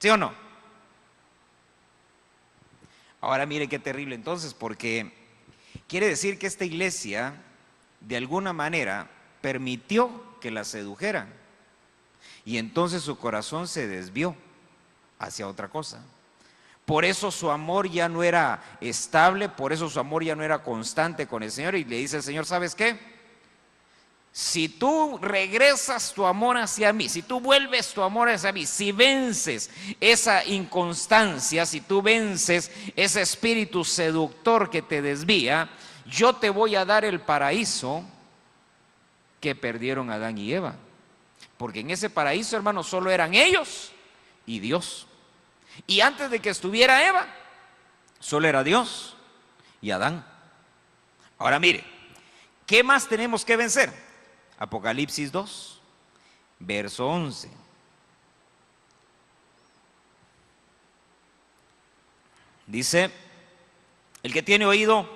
¿Sí o no? Ahora mire qué terrible entonces, porque Quiere decir que esta iglesia, de alguna manera, permitió que la sedujeran. Y entonces su corazón se desvió hacia otra cosa. Por eso su amor ya no era estable, por eso su amor ya no era constante con el Señor. Y le dice el Señor, ¿sabes qué? Si tú regresas tu amor hacia mí, si tú vuelves tu amor hacia mí, si vences esa inconstancia, si tú vences ese espíritu seductor que te desvía, yo te voy a dar el paraíso que perdieron Adán y Eva. Porque en ese paraíso, hermanos, solo eran ellos y Dios. Y antes de que estuviera Eva, solo era Dios y Adán. Ahora mire, ¿qué más tenemos que vencer? Apocalipsis 2, verso 11. Dice, el que tiene oído,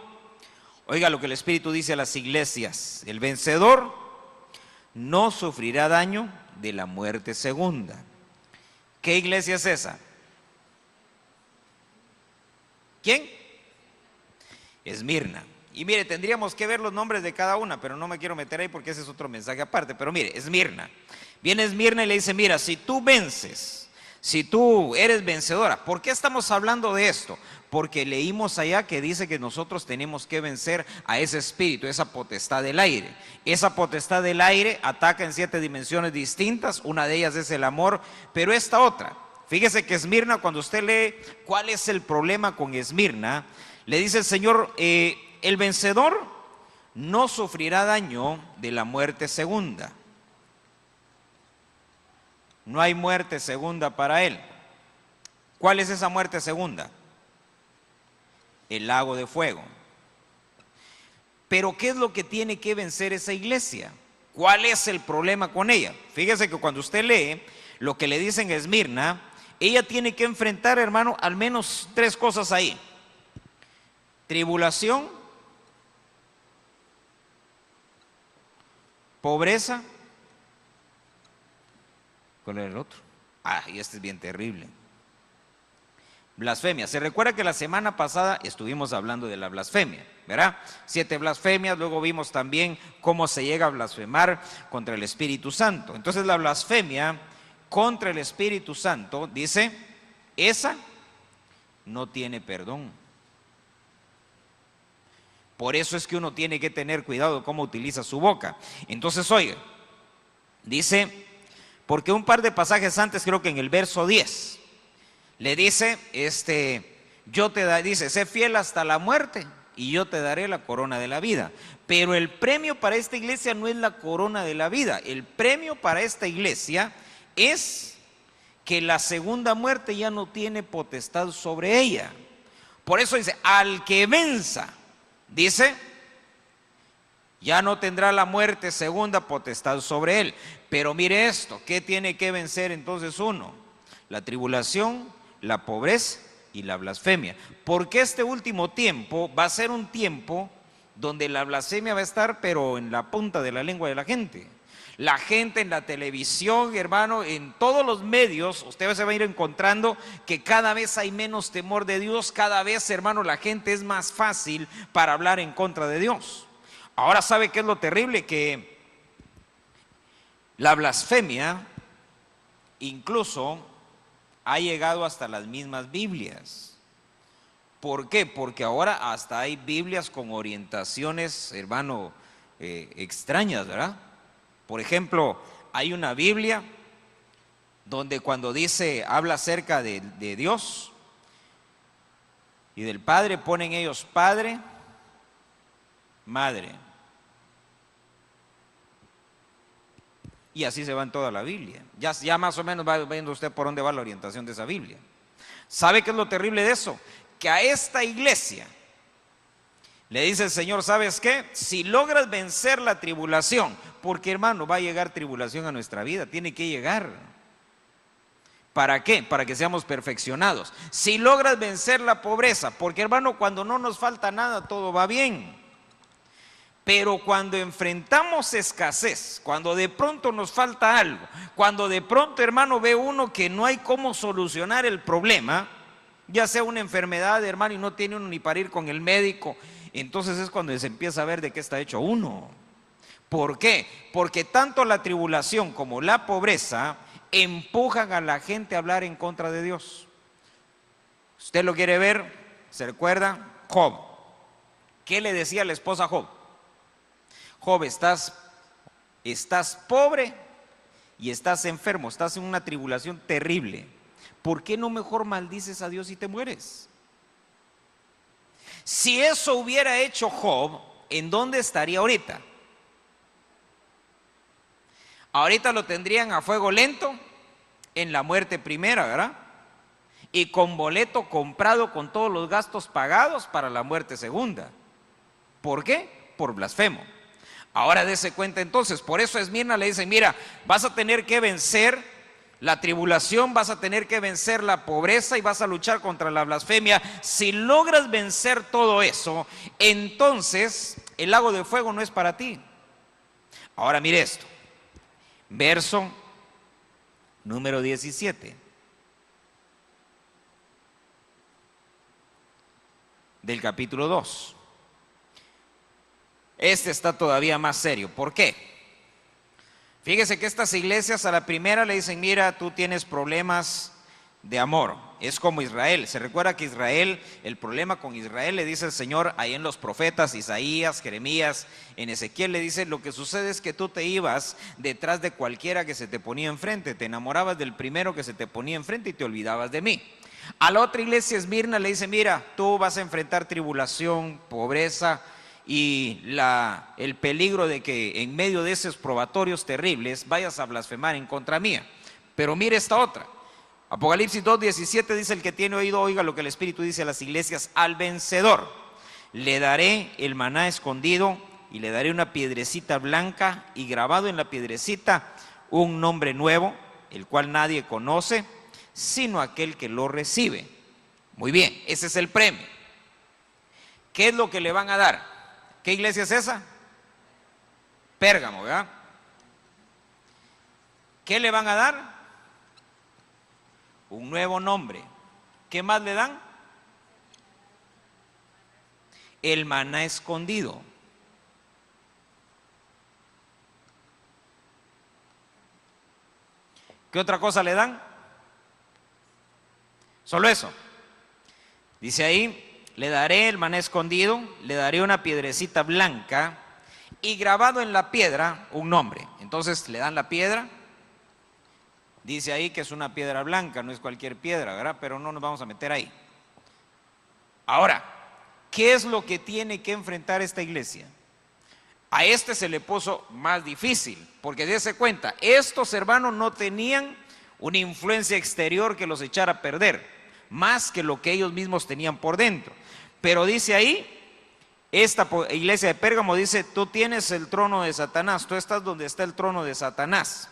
oiga lo que el Espíritu dice a las iglesias. El vencedor no sufrirá daño de la muerte segunda. ¿Qué iglesia es esa? ¿Quién? Esmirna. Y mire, tendríamos que ver los nombres de cada una, pero no me quiero meter ahí porque ese es otro mensaje aparte. Pero mire, Esmirna. Viene Esmirna y le dice, mira, si tú vences, si tú eres vencedora, ¿por qué estamos hablando de esto? Porque leímos allá que dice que nosotros tenemos que vencer a ese espíritu, esa potestad del aire. Esa potestad del aire ataca en 7 dimensiones distintas, una de ellas es el amor, pero esta otra, fíjese que Esmirna, cuando usted lee cuál es el problema con Esmirna, le dice el Señor, el vencedor no sufrirá daño de la muerte segunda. No hay muerte segunda para él. ¿Cuál es esa muerte segunda? El lago de fuego. Pero ¿qué es lo que tiene que vencer esa iglesia? ¿Cuál es el problema con ella? Fíjese que cuando usted lee lo que le dicen a Esmirna, ella tiene que enfrentar, hermano, al menos 3 cosas ahí. Tribulación, pobreza. ¿Cuál era el otro? Y este es bien terrible. Blasfemia. Se recuerda que la semana pasada estuvimos hablando de la blasfemia, ¿verdad? 7 blasfemias, luego vimos también cómo se llega a blasfemar contra el Espíritu Santo. Entonces la blasfemia contra el Espíritu Santo, dice, esa no tiene perdón. Por eso es que uno tiene que tener cuidado cómo utiliza su boca. Entonces, oiga, dice, porque un par de pasajes antes, creo que en el verso 10, le dice, dice, sé fiel hasta la muerte y yo te daré la corona de la vida. Pero el premio para esta iglesia no es la corona de la vida. El premio para esta iglesia es que la segunda muerte ya no tiene potestad sobre ella. Por eso dice, al que venza, dice, ya no tendrá la muerte segunda potestad sobre él. Pero mire esto, ¿qué tiene que vencer entonces uno? La tribulación, la pobreza y la blasfemia. Porque este último tiempo va a ser un tiempo donde la blasfemia va a estar pero en la punta de la lengua de la gente. La gente en la televisión, hermano, en todos los medios, usted se va a ir encontrando que cada vez hay menos temor de Dios, cada vez, hermano, la gente es más fácil para hablar en contra de Dios. Ahora, ¿sabe qué es lo terrible? Que la blasfemia incluso ha llegado hasta las mismas Biblias. ¿Por qué? Porque ahora hasta hay Biblias con orientaciones, hermano, extrañas, ¿verdad? Por ejemplo, hay una Biblia donde cuando dice, habla acerca de Dios y del Padre, ponen ellos Padre, Madre. Y así se va en toda la Biblia. Ya más o menos va viendo usted por dónde va la orientación de esa Biblia. ¿Sabe qué es lo terrible de eso? Que a esta iglesia le dice el Señor, ¿sabes qué? Si logras vencer la tribulación, porque hermano, va a llegar tribulación a nuestra vida, tiene que llegar. ¿Para qué? Para que seamos perfeccionados. Si logras vencer la pobreza, porque hermano, cuando no nos falta nada, todo va bien. Pero cuando enfrentamos escasez, cuando de pronto nos falta algo, cuando de pronto, hermano, ve uno que no hay cómo solucionar el problema, ya sea una enfermedad, hermano, y no tiene uno ni para ir con el médico, entonces es cuando se empieza a ver de qué está hecho uno. ¿Por qué? Porque tanto la tribulación como la pobreza empujan a la gente a hablar en contra de Dios. ¿Usted lo quiere ver? ¿Se recuerda? Job. ¿Qué le decía la esposa a Job? Job, estás pobre y estás enfermo, estás en una tribulación terrible. ¿Por qué no mejor maldices a Dios y te mueres? Si eso hubiera hecho Job, ¿en dónde estaría ahorita? Ahorita lo tendrían a fuego lento en la muerte primera, ¿verdad? Y con boleto comprado con todos los gastos pagados para la muerte segunda. ¿Por qué? Por blasfemo. Ahora dése cuenta entonces, por eso a Esmirna le dicen, mira, vas a tener que vencer la tribulación, vas a tener que vencer la pobreza y vas a luchar contra la blasfemia. Si logras vencer todo eso, entonces el lago de fuego no es para ti. Ahora mire esto, verso número 17 del capítulo 2. Este está todavía más serio. ¿Por qué? Fíjese que estas iglesias a la primera le dicen, mira, tú tienes problemas de amor. Es como Israel. Se recuerda que Israel, el problema con Israel, le dice el Señor ahí en los profetas, Isaías, Jeremías, en Ezequiel, le dice, lo que sucede es que tú te ibas detrás de cualquiera que se te ponía enfrente, te enamorabas del primero que se te ponía enfrente y te olvidabas de mí. A la otra iglesia, Esmirna, le dice, mira, tú vas a enfrentar tribulación, pobreza y el peligro de que en medio de esos probatorios terribles vayas a blasfemar en contra mía. Pero mire esta otra. Apocalipsis 2:17 dice, el que tiene oído oiga lo que el Espíritu dice a las iglesias. Al vencedor le daré el maná escondido y le daré una piedrecita blanca y grabado en la piedrecita un nombre nuevo, el cual nadie conoce sino aquel que lo recibe. Muy bien, ese es el premio. ¿Qué es lo que le van a dar? ¿Qué iglesia es esa? Pérgamo, ¿verdad? ¿Qué le van a dar? Un nuevo nombre. ¿Qué más le dan? El maná escondido. ¿Qué otra cosa le dan? Solo eso. Dice ahí, le daré el maná escondido, le daré una piedrecita blanca y grabado en la piedra un nombre. Entonces le dan la piedra, dice ahí que es una piedra blanca, no es cualquier piedra, ¿verdad? Pero no nos vamos a meter ahí. Ahora, ¿qué es lo que tiene que enfrentar esta iglesia? A este se le puso más difícil, porque dése cuenta, estos hermanos no tenían una influencia exterior que los echara a perder, más que lo que ellos mismos tenían por dentro. Pero dice ahí, esta iglesia de Pérgamo dice, tú tienes el trono de Satanás, tú estás donde está el trono de Satanás.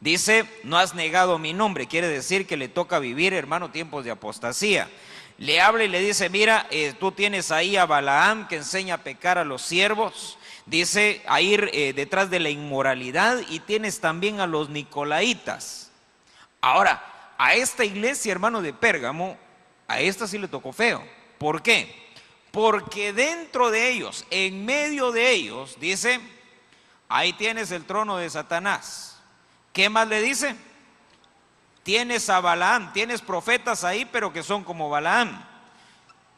Dice, no has negado mi nombre, quiere decir que le toca vivir, hermano, tiempos de apostasía. Le habla y le dice, mira, tú tienes ahí a Balaam que enseña a pecar a los siervos, dice, a ir detrás de la inmoralidad, y tienes también a los nicolaitas. Ahora, a esta iglesia, hermano, de Pérgamo, a esta sí le tocó feo. ¿Por qué? Porque dentro de ellos, en medio de ellos, dice, ahí tienes el trono de Satanás. ¿Qué más le dice? Tienes a Balaam, tienes profetas ahí, pero que son como Balaam.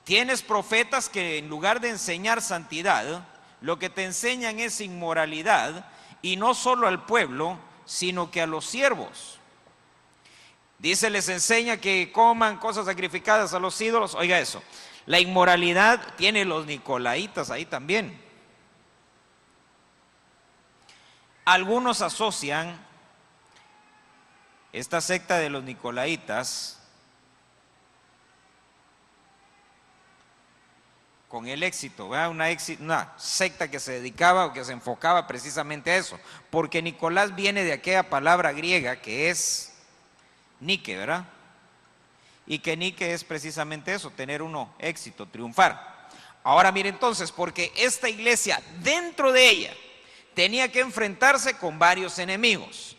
Tienes profetas que en lugar de enseñar santidad, lo que te enseñan es inmoralidad, y no solo al pueblo, sino que a los siervos. Dice, les enseña que coman cosas sacrificadas a los ídolos. Oiga eso, la inmoralidad tiene los nicolaitas ahí también. Algunos asocian esta secta de los nicolaitas con el éxito, ¿verdad? Una secta que se dedicaba o que se enfocaba precisamente a eso, porque Nicolás viene de aquella palabra griega que es Nike, ¿verdad? Y que Nike es precisamente eso, tener uno éxito, triunfar. Ahora mire entonces, porque esta iglesia dentro de ella tenía que enfrentarse con varios enemigos.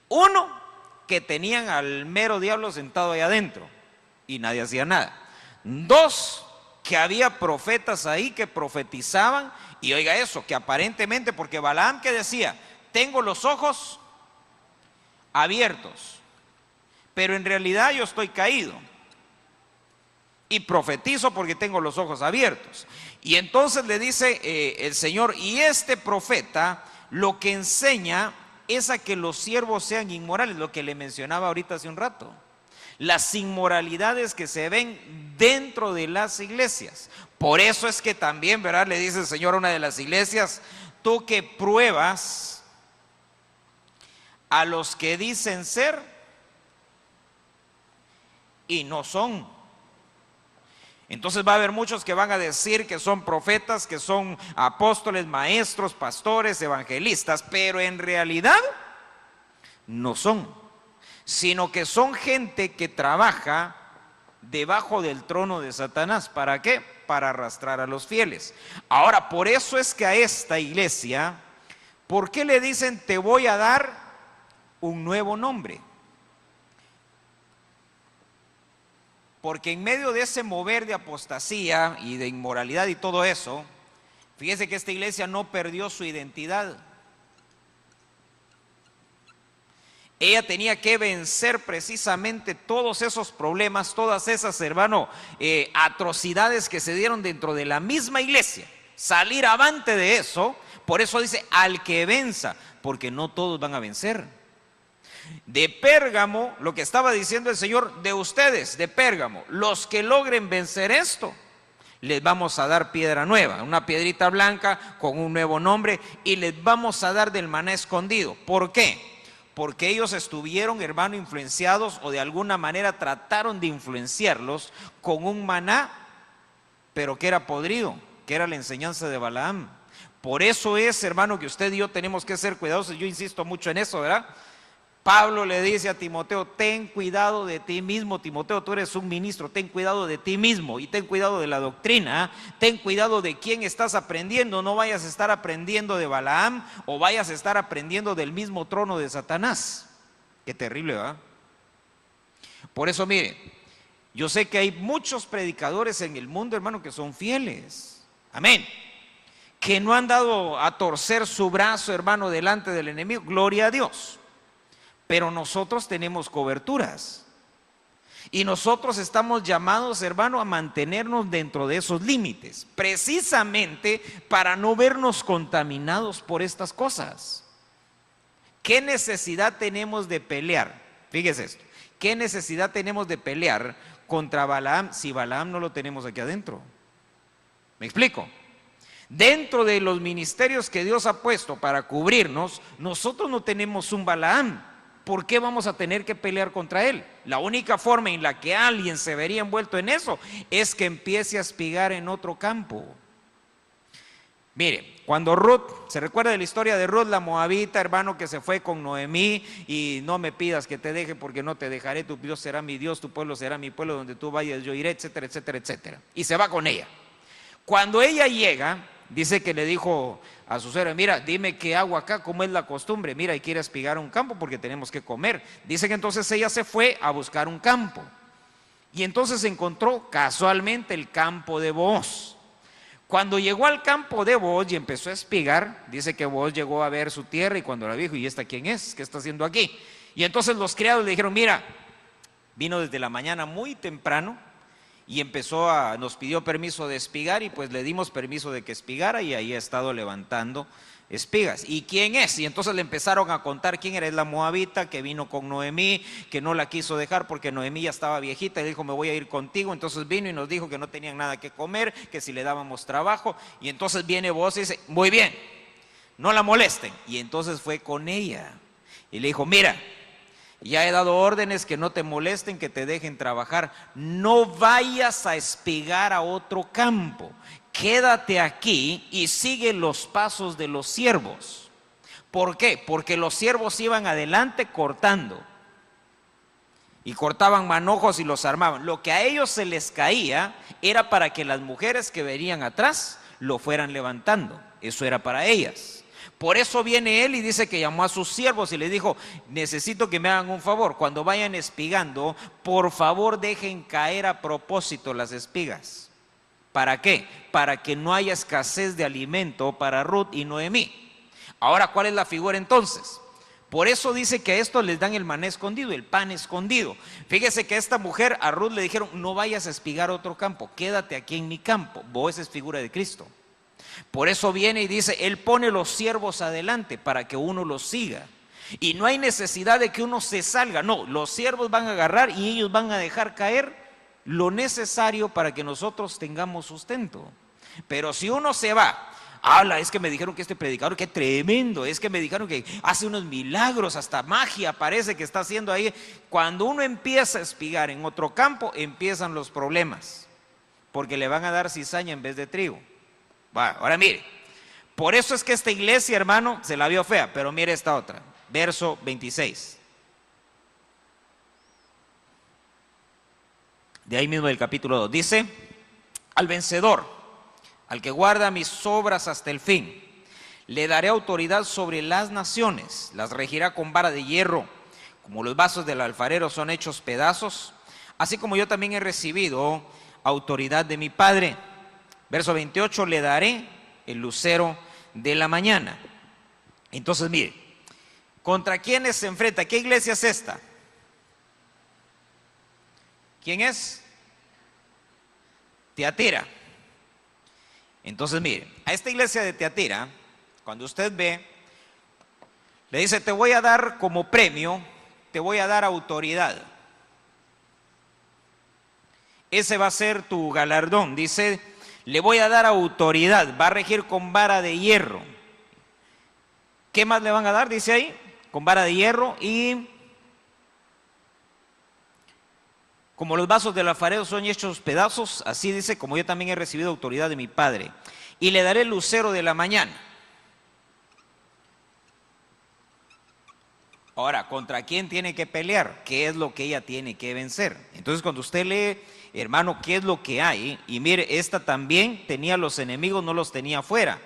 Uno, que tenían al mero diablo sentado ahí adentro y nadie hacía nada. Dos, que había profetas ahí que profetizaban, y oiga eso, que aparentemente, porque Balaam que decía, tengo los ojos abiertos, pero en realidad yo estoy caído, y profetizo porque tengo los ojos abiertos. Y entonces le dice el Señor, y este profeta lo que enseña es a que los siervos sean inmorales, lo que le mencionaba ahorita hace un rato. Las inmoralidades que se ven dentro de las iglesias. Por eso es que también, ¿verdad?, le dice el Señor a una de las iglesias, tú que pruebas a los que dicen ser y no son. Entonces va a haber muchos que van a decir que son profetas, que son apóstoles, maestros, pastores, evangelistas, pero en realidad no son, sino que son gente que trabaja debajo del trono de Satanás. ¿Para qué? Para arrastrar a los fieles. Ahora, por eso es que a esta iglesia, ¿por qué le dicen te voy a dar un nuevo nombre? Porque en medio de ese mover de apostasía y de inmoralidad y todo eso, fíjese que esta iglesia no perdió su identidad. Ella tenía que vencer precisamente todos esos problemas, todas esas, hermano, atrocidades que se dieron dentro de la misma iglesia. Salir avante de eso. Por eso dice, al que venza, porque no todos van a vencer. De Pérgamo, lo que estaba diciendo el Señor, de ustedes, de Pérgamo, los que logren vencer esto, les vamos a dar piedra nueva, una piedrita blanca con un nuevo nombre, y les vamos a dar del maná escondido. ¿Por qué? Porque ellos estuvieron, hermano, influenciados, o de alguna manera trataron de influenciarlos con un maná, pero que era podrido, que era la enseñanza de Balaam. Por eso es, hermano, que usted y yo tenemos que ser cuidadosos. Yo insisto mucho en eso, ¿verdad? Pablo le dice a Timoteo, ten cuidado de ti mismo. Timoteo, tú eres un ministro, ten cuidado de ti mismo y ten cuidado de la doctrina, ten cuidado de quién estás aprendiendo. No vayas a estar aprendiendo de Balaam o vayas a estar aprendiendo del mismo trono de Satanás. Qué terrible, ¿verdad? Por eso, mire, yo sé que hay muchos predicadores en el mundo, hermano, que son fieles, amén, que no han dado a torcer su brazo, hermano, delante del enemigo, gloria a Dios. Pero nosotros tenemos coberturas y nosotros estamos llamados, hermano, a mantenernos dentro de esos límites, precisamente para no vernos contaminados por estas cosas. ¿Qué necesidad tenemos de pelear? Fíjese esto, ¿qué necesidad tenemos de pelear contra Balaam si Balaam no lo tenemos aquí adentro? ¿Me explico? Dentro de los ministerios que Dios ha puesto para cubrirnos, nosotros no tenemos un Balaam. ¿Por qué vamos a tener que pelear contra él? La única forma en la que alguien se vería envuelto en eso es que empiece a espigar en otro campo. Mire, cuando Ruth, se recuerda de la historia de Ruth, la moabita, hermano, que se fue con Noemí, y no me pidas que te deje porque no te dejaré, tu Dios será mi Dios, tu pueblo será mi pueblo, donde tú vayas yo iré, etcétera, etcétera, etcétera. Y se va con ella. Cuando ella llega, dice que le dijo a su suegra, mira, dime qué hago acá, cómo es la costumbre, mira, y quiere espigar un campo porque tenemos que comer. Dice que entonces ella se fue a buscar un campo y entonces encontró casualmente el campo de Booz. Cuando llegó al campo de Booz y empezó a espigar, dice que Booz llegó a ver su tierra y cuando la dijo, ¿y esta quién es? ¿Qué está haciendo aquí? Y entonces los criados le dijeron, mira, vino desde la mañana muy temprano y nos pidió permiso de espigar y pues le dimos permiso de que espigara y ahí ha estado levantando espigas. ¿Y quién es? Y entonces le empezaron a contar quién era. Es la moabita que vino con Noemí, que no la quiso dejar porque Noemí ya estaba viejita y dijo, me voy a ir contigo. Entonces vino y nos dijo que no tenían nada que comer, que si le dábamos trabajo. Y entonces viene Booz y dice, muy bien, no la molesten. Y entonces fue con ella y le dijo, mira, ya he dado órdenes que no te molesten, que te dejen trabajar. No vayas a espigar a otro campo. Quédate aquí y sigue los pasos de los siervos. ¿Por qué? Porque los siervos iban adelante cortando. Y cortaban manojos y los armaban. Lo que a ellos se les caía era para que las mujeres que venían atrás lo fueran levantando. Eso era para ellas. Por eso viene él y dice que llamó a sus siervos y les dijo, necesito que me hagan un favor. Cuando vayan espigando, por favor dejen caer a propósito las espigas. ¿Para qué? Para que no haya escasez de alimento para Ruth y Noemí. Ahora, ¿cuál es la figura entonces? Por eso dice que a estos les dan el maná escondido, el pan escondido. Fíjese que a esta mujer, a Ruth le dijeron, no vayas a espigar otro campo, quédate aquí en mi campo. Vos es figura de Cristo. Por eso viene y dice, Él pone los siervos adelante para que uno los siga. Y no hay necesidad de que uno se salga, no, los siervos van a agarrar y ellos van a dejar caer lo necesario para que nosotros tengamos sustento. Pero si uno se va, habla, es que me dijeron que este predicador, qué tremendo, es que me dijeron que hace unos milagros, hasta magia parece que está haciendo ahí. Cuando uno empieza a espigar en otro campo, empiezan los problemas, porque le van a dar cizaña en vez de trigo. Bueno, ahora mire, por eso es que esta iglesia, hermano, se la vio fea, pero mire esta otra, verso 26. De ahí mismo del capítulo 2, dice, al vencedor, al que guarda mis obras hasta el fin, le daré autoridad sobre las naciones, las regirá con vara de hierro, como los vasos del alfarero son hechos pedazos, así como yo también he recibido autoridad de mi Padre. Verso 28, le daré el lucero de la mañana. Entonces, mire, ¿contra quiénes se enfrenta? ¿Qué iglesia es esta? ¿Quién es? Tiatira. Entonces, mire, a esta iglesia de Tiatira, cuando usted ve, le dice, te voy a dar como premio, te voy a dar autoridad. Ese va a ser tu galardón. Dice, le voy a dar autoridad, va a regir con vara de hierro. ¿Qué más le van a dar? Dice ahí, con vara de hierro y como los vasos del alfarero son hechos pedazos, así dice, como yo también he recibido autoridad de mi Padre. Y le daré el lucero de la mañana. Ahora, ¿contra quién tiene que pelear? ¿Qué es lo que ella tiene que vencer? Entonces, cuando usted lee, hermano, ¿qué es lo que hay? Y mire, esta también tenía los enemigos, no los tenía afuera.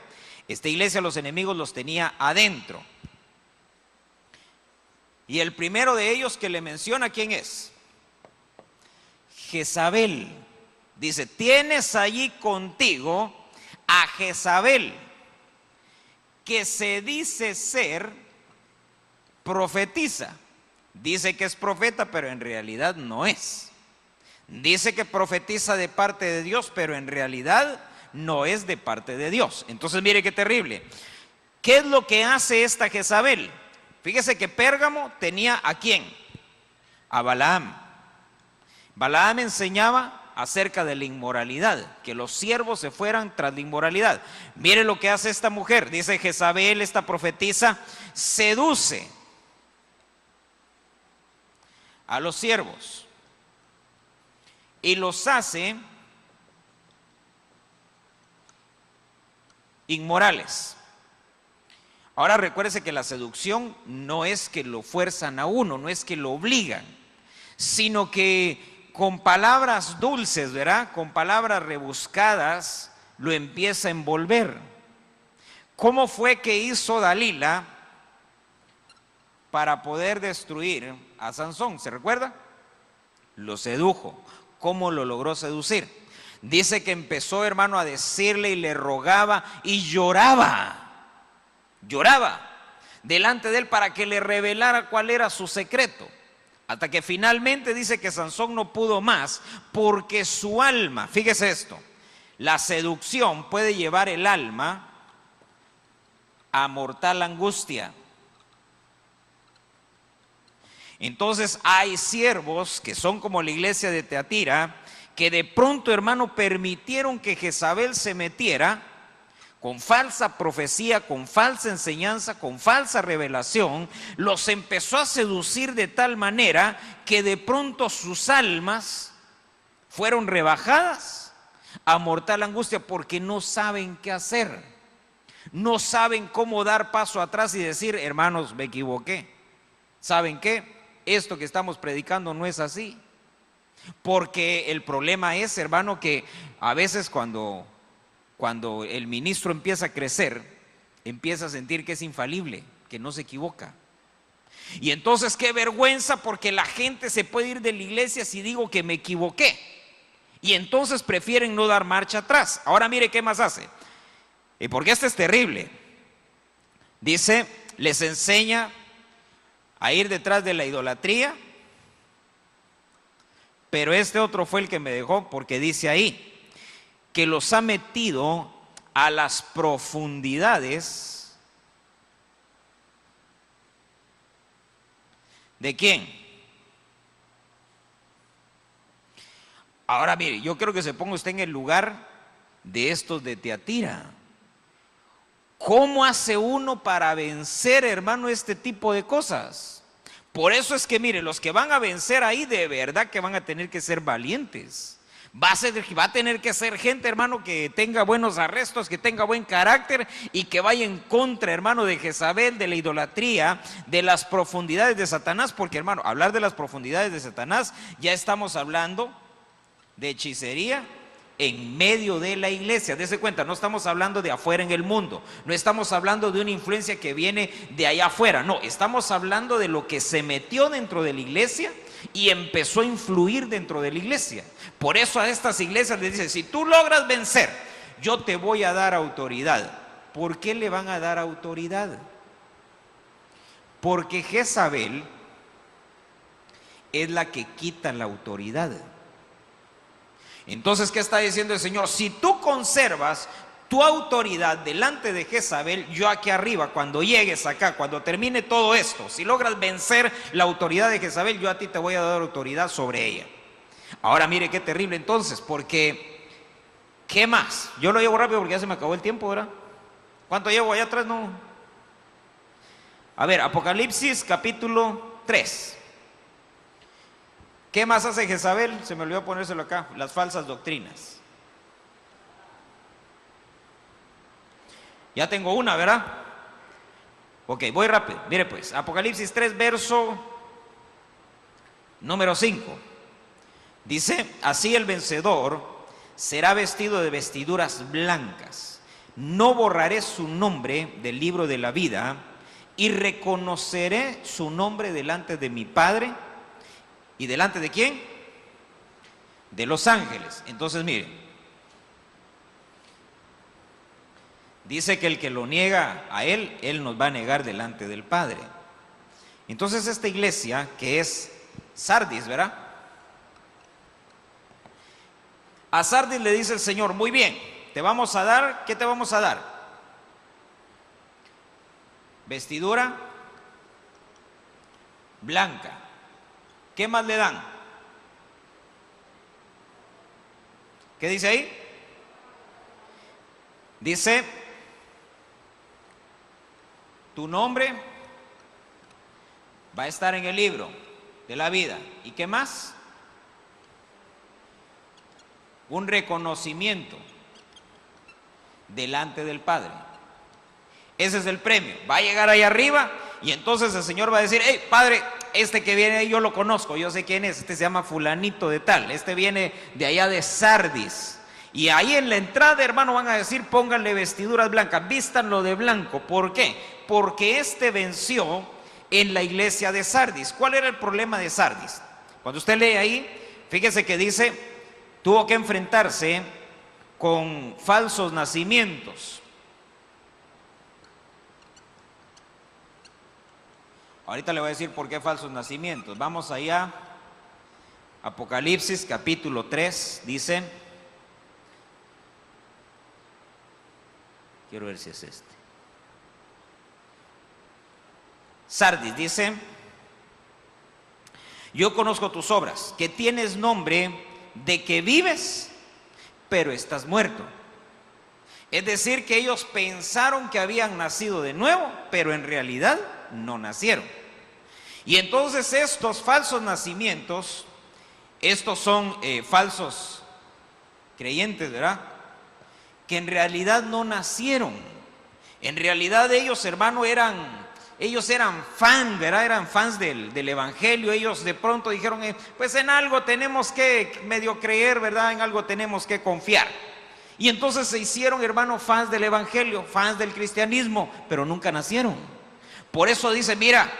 Esta iglesia los enemigos los tenía adentro. Y el primero de ellos que le menciona, ¿quién es? Jezabel. Dice, tienes allí contigo a Jezabel, que se dice ser profetiza. Dice que es profeta, pero en realidad no es. Dice que profetiza de parte de Dios, pero en realidad no es de parte de Dios. Entonces mire qué terrible. ¿Qué es lo que hace esta Jezabel? Fíjese que Pérgamo tenía ¿a quién? A Balaam. Balaam enseñaba acerca de la inmoralidad, que los siervos se fueran tras la inmoralidad. Mire lo que hace esta mujer. Dice Jezabel, esta profetisa, seduce a los siervos y los hace inmorales. Ahora recuérdese que la seducción no es que lo fuerzan a uno, no es que lo obligan, sino que con palabras dulces, ¿verdad? Con palabras rebuscadas lo empieza a envolver. ¿Cómo fue que hizo Dalila para poder destruir a Sansón? ¿Se recuerda? Lo sedujo. ¿Cómo lo logró seducir? Dice que empezó, hermano, a decirle y le rogaba y lloraba delante de él para que le revelara cuál era su secreto. Hasta que finalmente dice que Sansón no pudo más porque su alma, fíjese esto, la seducción puede llevar el alma a mortal angustia. Entonces hay siervos que son como la iglesia de Tiatira, que de pronto, hermano, permitieron que Jezabel se metiera con falsa profecía, con falsa enseñanza, con falsa revelación, los empezó a seducir de tal manera que de pronto sus almas fueron rebajadas a mortal angustia porque no saben qué hacer, no saben cómo dar paso atrás y decir, hermanos, me equivoqué. ¿Saben qué? Esto que estamos predicando no es así. Porque el problema es, hermano, que a veces cuando el ministro empieza a crecer, empieza a sentir que es infalible, que no se equivoca. Y entonces qué vergüenza, porque la gente se puede ir de la iglesia si digo que me equivoqué. y entonces prefieren no dar marcha atrás. Ahora mire qué más hace. Y porque este es terrible. Dice, les enseña a ir detrás de la idolatría, pero este otro fue el que me dejó, porque dice ahí que los ha metido a las profundidades. ¿De quién? Ahora mire, yo creo que se ponga usted en el lugar de estos de Tiatira. ¿Cómo hace uno para vencer, hermano, este tipo de cosas? Por eso es que, mire, los que van a vencer ahí de verdad que van a tener que ser valientes. Va a tener que ser gente, hermano, que tenga buenos arrestos, que tenga buen carácter y que vaya en contra, hermano, de Jezabel, de la idolatría, de las profundidades de Satanás. Porque, hermano, hablar de las profundidades de Satanás, ya estamos hablando de hechicería en medio de la iglesia. Dese cuenta, no estamos hablando de afuera en el mundo, no estamos hablando de una influencia que viene de allá afuera, no, estamos hablando de lo que se metió dentro de la iglesia y empezó a influir dentro de la iglesia. Por eso a estas iglesias les dice, si tú logras vencer, yo te voy a dar autoridad. ¿Por qué le van a dar autoridad? Porque Jezabel es la que quita la autoridad. Entonces, ¿qué está diciendo el Señor? Si tú conservas tu autoridad delante de Jezabel, yo aquí arriba, cuando llegues acá, cuando termine todo esto, si logras vencer la autoridad de Jezabel, yo a ti te voy a dar autoridad sobre ella. Ahora mire qué terrible entonces, porque ¿qué más? Yo lo llevo rápido porque ya se me acabó el tiempo, ¿verdad? ¿Cuánto llevo allá atrás? No. A ver, Apocalipsis capítulo 3. ¿Qué más hace Jezabel? Se me olvidó ponérselo acá, las falsas doctrinas. Ya tengo una, ¿verdad? Ok, voy rápido. Mire pues, Apocalipsis 3, verso número 5. Dice, así el vencedor será vestido de vestiduras blancas. No borraré su nombre del libro de la vida y reconoceré su nombre delante de mi Padre. ¿Y delante de quién? De los ángeles. Entonces miren, dice que el que lo niega a él, él nos va a negar delante del Padre. Entonces esta iglesia que es Sardis, ¿verdad? A Sardis le dice el Señor, muy bien, te vamos a dar, ¿qué te vamos a dar? Vestidura blanca. ¿Qué más le dan? ¿Qué dice ahí? Dice, tu nombre va a estar en el libro de la vida. ¿Y qué más? Un reconocimiento delante del Padre. Ese es el premio. Va a llegar ahí arriba y entonces el Señor va a decir, hey, Padre, este que viene ahí yo lo conozco, yo sé quién es, este se llama fulanito de tal, este viene de allá de Sardis. Y ahí en la entrada, hermano, van a decir, pónganle vestiduras blancas, vístanlo de blanco. ¿Por qué? Porque este venció en la iglesia de Sardis. ¿Cuál era el problema de Sardis? Cuando usted lee ahí, fíjese que dice, tuvo que enfrentarse con falsos nacimientos. Ahorita le voy a decir por qué falsos nacimientos. Vamos allá, Apocalipsis capítulo 3, dice, quiero ver si es este. Sardis dice, yo conozco tus obras, que tienes nombre de que vives, pero estás muerto. Es decir, que ellos pensaron que habían nacido de nuevo, pero en realidad no nacieron. Y entonces estos falsos nacimientos, estos son falsos creyentes, ¿verdad? Que en realidad no nacieron. En realidad ellos, hermano, ellos eran fans, ¿verdad? Eran fans del evangelio. Ellos de pronto dijeron, pues en algo tenemos que medio creer, ¿verdad? En algo tenemos que confiar. Y entonces se hicieron, hermano, fans del evangelio, fans del cristianismo, pero nunca nacieron. Por eso dice, mira,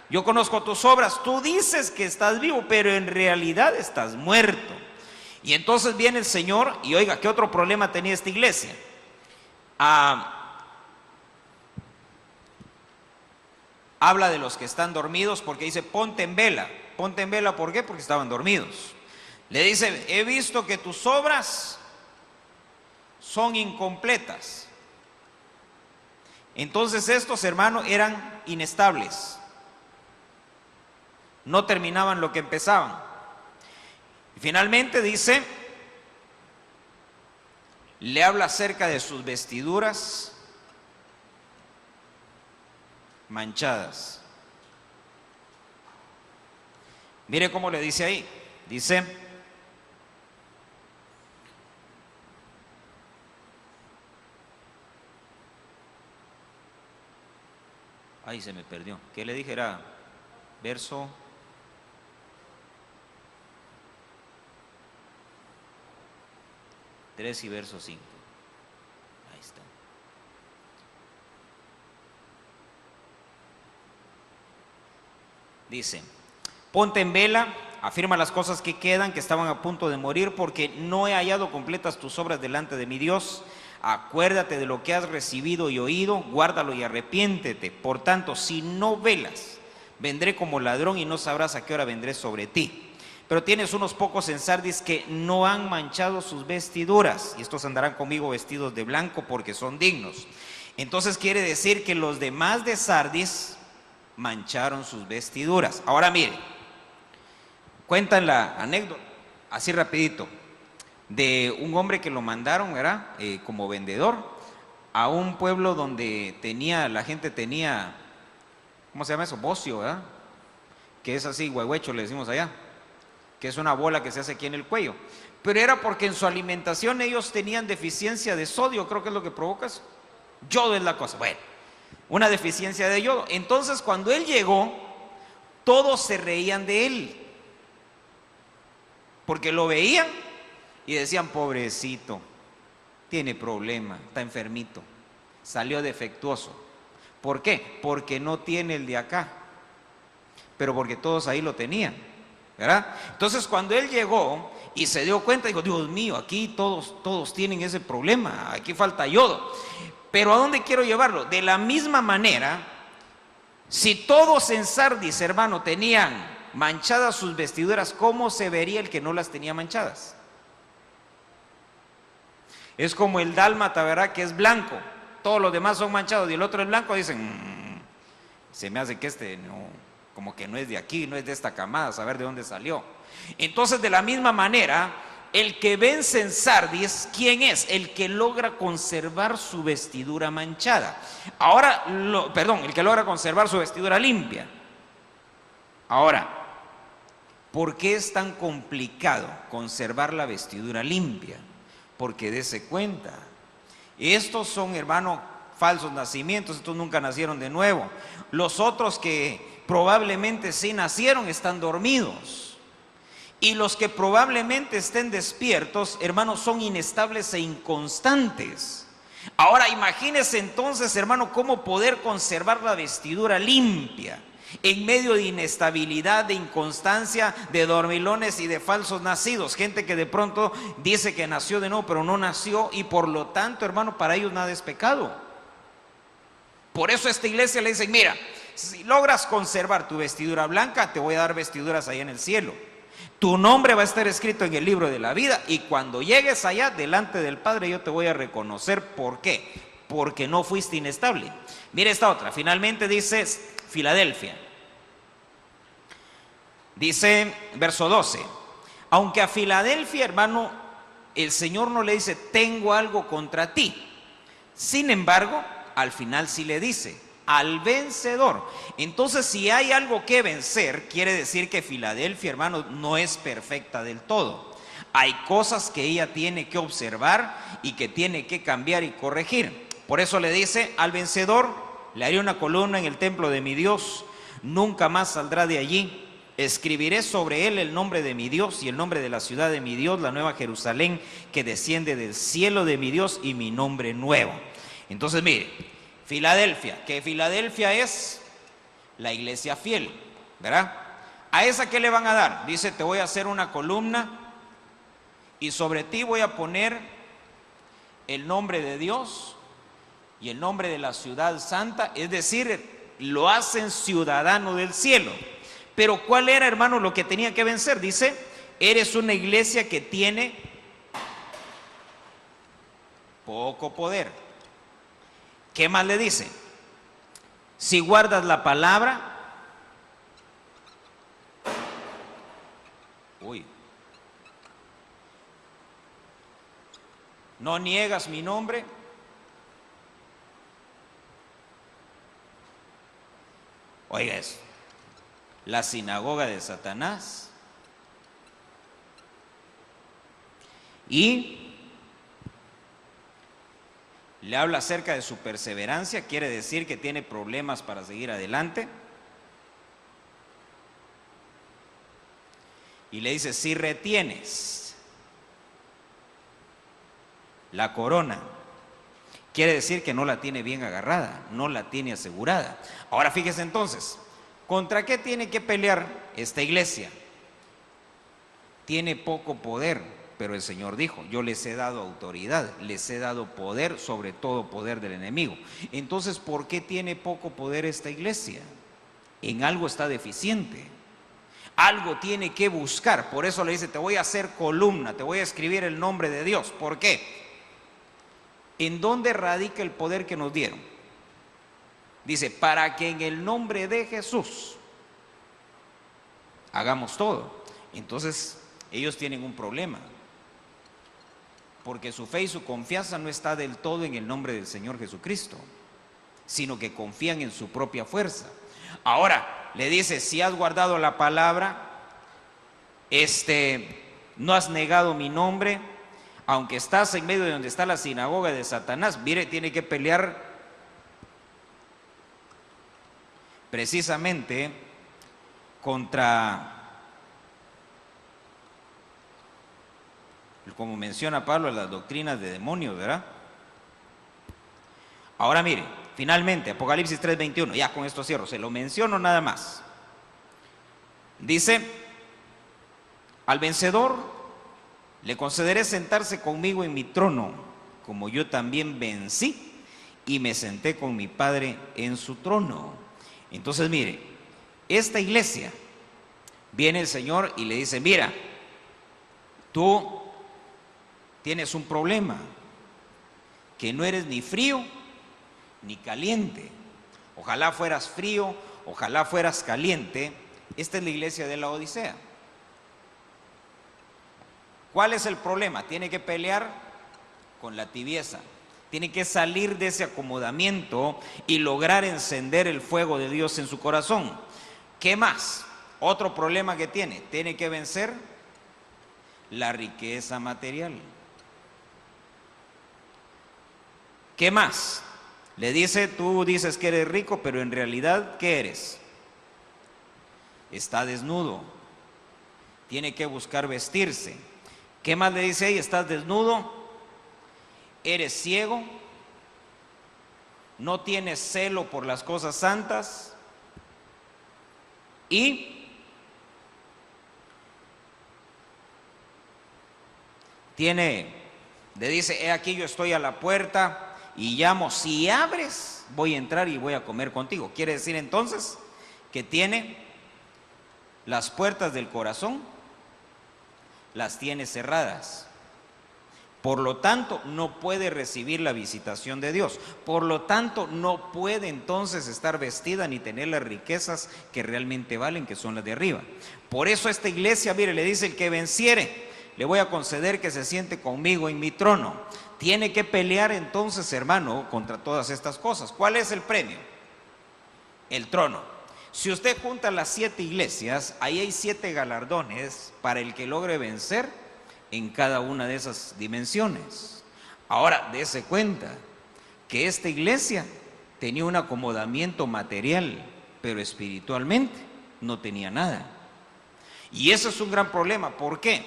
yo conozco tus obras, tú dices que estás vivo, pero en realidad estás muerto. Y entonces viene el Señor y oiga, ¿qué otro problema tenía esta iglesia? Habla de los que están dormidos porque dice, ponte en vela. Ponte en vela, ¿por qué? Porque estaban dormidos. Le dice, he visto que tus obras son incompletas. Entonces estos hermanos eran inestables. No terminaban lo que empezaban. Y finalmente dice, le habla acerca de sus vestiduras manchadas. Mire cómo le dice ahí. Dice, ay, se me perdió. ¿Qué le dije? Era verso 3 y verso 5. Ahí está. Dice, ponte en vela, afirma las cosas que quedan, que estaban a punto de morir, porque no he hallado completas tus obras delante de mi Dios. Acuérdate de lo que has recibido y oído, guárdalo y arrepiéntete. Por tanto, si no velas, vendré como ladrón y no sabrás a qué hora vendré sobre ti. Pero tienes unos pocos en Sardis que no han manchado sus vestiduras, y estos andarán conmigo vestidos de blanco porque son dignos. Entonces quiere decir que los demás de Sardis mancharon sus vestiduras. Ahora mire, cuentan la anécdota, así rapidito, de un hombre que lo mandaron, ¿verdad? Como vendedor a un pueblo donde la gente tenía, ¿cómo se llama eso? Bocio, ¿verdad? Que es así, huehuecho le decimos allá, que es una bola que se hace aquí en el cuello. Pero era porque en su alimentación ellos tenían deficiencia de sodio, creo que es lo que provoca eso. Yodo es la cosa, bueno, una deficiencia de yodo. Entonces cuando él llegó, todos se reían de él, porque lo veían y decían, pobrecito, tiene problema, está enfermito, salió defectuoso. ¿Por qué? Porque no tiene el de acá, pero porque todos ahí lo tenían, ¿verdad? Entonces cuando él llegó y se dio cuenta, dijo, Dios mío, aquí todos tienen ese problema, aquí falta yodo. Pero ¿a dónde quiero llevarlo? De la misma manera, si todos en Sardis, hermano, tenían manchadas sus vestiduras, ¿cómo se vería el que no las tenía manchadas? Es como el dálmata, ¿verdad? Que es blanco, todos los demás son manchados y el otro es blanco, dicen, se me hace que este no, como que no es de aquí, no es de esta camada, saber de dónde salió. Entonces, de la misma manera, el que vence en Sardis, ¿quién es? El que logra conservar su vestidura manchada. Ahora, el que logra conservar su vestidura limpia. Ahora, ¿por qué es tan complicado conservar la vestidura limpia? Porque dése cuenta, estos son, hermano, falsos nacimientos, estos nunca nacieron de nuevo. Los otros que probablemente sí nacieron están dormidos. Y los que probablemente estén despiertos, hermanos, son inestables e inconstantes. Ahora imagínese entonces, hermano, cómo poder conservar la vestidura limpia en medio de inestabilidad, de inconstancia, de dormilones y de falsos nacidos. Gente que de pronto dice que nació de nuevo, pero no nació, y por lo tanto, hermano, para ellos nada es pecado. Por eso a esta iglesia le dicen, mira, si logras conservar tu vestidura blanca, te voy a dar vestiduras allá en el cielo. Tu nombre va a estar escrito en el libro de la vida, y cuando llegues allá delante del Padre yo te voy a reconocer. ¿Por qué? Porque no fuiste inestable. Mira esta otra, finalmente dice Filadelfia. Dice verso 12, aunque a Filadelfia, hermano, el Señor no le dice, tengo algo contra ti. Sin embargo, al final sí le dice, al vencedor. Entonces, si hay algo que vencer, quiere decir que Filadelfia, hermano, no es perfecta del todo. Hay cosas que ella tiene que observar y que tiene que cambiar y corregir. Por eso le dice, al vencedor le haré una columna en el templo de mi Dios, nunca más saldrá de allí. Escribiré sobre él el nombre de mi Dios y el nombre de la ciudad de mi Dios, la nueva Jerusalén, que desciende del cielo de mi Dios, y mi nombre nuevo. Entonces, mire, Filadelfia, que Filadelfia es la iglesia fiel, ¿verdad? ¿A esa qué le van a dar? Dice, te voy a hacer una columna y sobre ti voy a poner el nombre de Dios y el nombre de la ciudad santa, es decir, lo hacen ciudadano del cielo. Pero ¿cuál era, hermano, lo que tenía que vencer? Dice, eres una iglesia que tiene poco poder. ¿Qué más le dice? Si guardas la palabra, no niegas mi nombre, oiga eso, la sinagoga de Satanás, y le habla acerca de su perseverancia, quiere decir que tiene problemas para seguir adelante. Y le dice, si retienes la corona, quiere decir que no la tiene bien agarrada, no la tiene asegurada. Ahora fíjese entonces, ¿contra qué tiene que pelear esta iglesia? Tiene poco poder, pero el Señor dijo, yo les he dado autoridad, les he dado poder sobre todo poder del enemigo. Entonces, ¿por qué tiene poco poder esta iglesia? En algo está deficiente. Algo tiene que buscar. Por eso le dice, te voy a hacer columna, te voy a escribir el nombre de Dios. ¿Por qué? ¿En dónde radica el poder que nos dieron? Dice, para que en el nombre de Jesús hagamos todo. Entonces, ellos tienen un problema, porque su fe y su confianza no está del todo en el nombre del Señor Jesucristo, sino que confían en su propia fuerza. Ahora, le dice, si has guardado la palabra, no has negado mi nombre, aunque estás en medio de donde está la sinagoga de Satanás, mire, tiene que pelear precisamente contra, como menciona Pablo, las doctrinas de demonios, ¿verdad? Ahora mire, finalmente, Apocalipsis 3:21, ya con esto cierro, se lo menciono nada más. Dice, al vencedor le concederé sentarse conmigo en mi trono, como yo también vencí y me senté con mi Padre en su trono. Entonces mire, esta iglesia, viene el Señor y le dice, mira, tú tienes un problema, que no eres ni frío ni caliente. Ojalá fueras frío, ojalá fueras caliente. Esta es la iglesia de la Odisea. ¿Cuál es el problema? Tiene que pelear con la tibieza. Tiene que salir de ese acomodamiento y lograr encender el fuego de Dios en su corazón. ¿Qué más? Otro problema que tiene que vencer la riqueza material. ¿Qué más? Le dice, tú dices que eres rico, pero en realidad, ¿qué eres? Está desnudo. Tiene que buscar vestirse. ¿Qué más le dice ahí? Estás desnudo, eres ciego, no tienes celo por las cosas santas y le dice, he aquí yo estoy a la puerta y llamo, si abres, voy a entrar y voy a comer contigo. Quiere decir entonces que tiene las puertas del corazón, las tiene cerradas. Por lo tanto, no puede recibir la visitación de Dios. Por lo tanto, no puede entonces estar vestida ni tener las riquezas que realmente valen, que son las de arriba. Por eso esta iglesia, mire, le dice, el que venciere, le voy a conceder que se siente conmigo en mi trono. Tiene que pelear entonces, hermano, contra todas estas cosas. ¿Cuál es el premio? El trono. Si usted junta las 7 iglesias, ahí hay 7 galardones para el que logre vencer en cada una de esas dimensiones. Ahora, dése cuenta que esta iglesia tenía un acomodamiento material, pero espiritualmente no tenía nada. Y eso es un gran problema. ¿Por qué?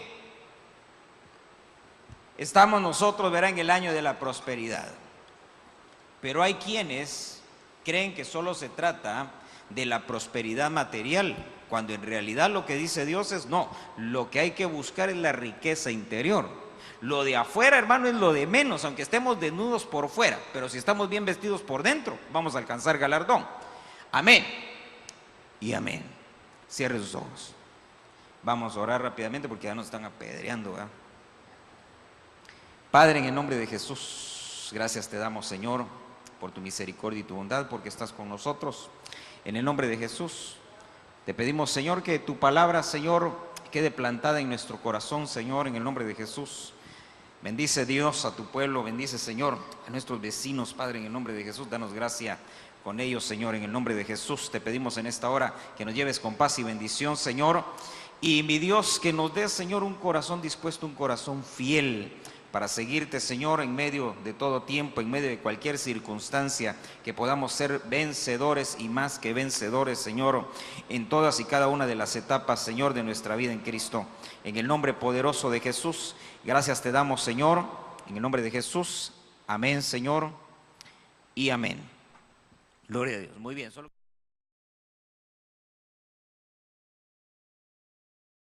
Estamos nosotros, verá, en el año de la prosperidad. Pero hay quienes creen que solo se trata de la prosperidad material, cuando en realidad lo que dice Dios es no, lo que hay que buscar es la riqueza interior. Lo de afuera, hermano, es lo de menos, aunque estemos desnudos por fuera, pero si estamos bien vestidos por dentro, vamos a alcanzar galardón. Amén y amén. Cierre sus ojos. Vamos a orar rápidamente porque ya nos están apedreando, ¿verdad? Padre, en el nombre de Jesús, gracias te damos, Señor, por tu misericordia y tu bondad, porque estás con nosotros. En el nombre de Jesús, te pedimos, Señor, que tu palabra, Señor, quede plantada en nuestro corazón, Señor, en el nombre de Jesús. Bendice, Dios, a tu pueblo, bendice, Señor, a nuestros vecinos, Padre, en el nombre de Jesús. Danos gracia con ellos, Señor, en el nombre de Jesús. Te pedimos en esta hora que nos lleves con paz y bendición, Señor. Y mi Dios, que nos des, Señor, un corazón dispuesto, un corazón fiel para seguirte, Señor, en medio de todo tiempo, en medio de cualquier circunstancia, que podamos ser vencedores y más que vencedores, Señor, en todas y cada una de las etapas, Señor, de nuestra vida en Cristo. En el nombre poderoso de Jesús, gracias te damos, Señor, en el nombre de Jesús. Amén, Señor, y amén. Gloria a Dios. Muy bien.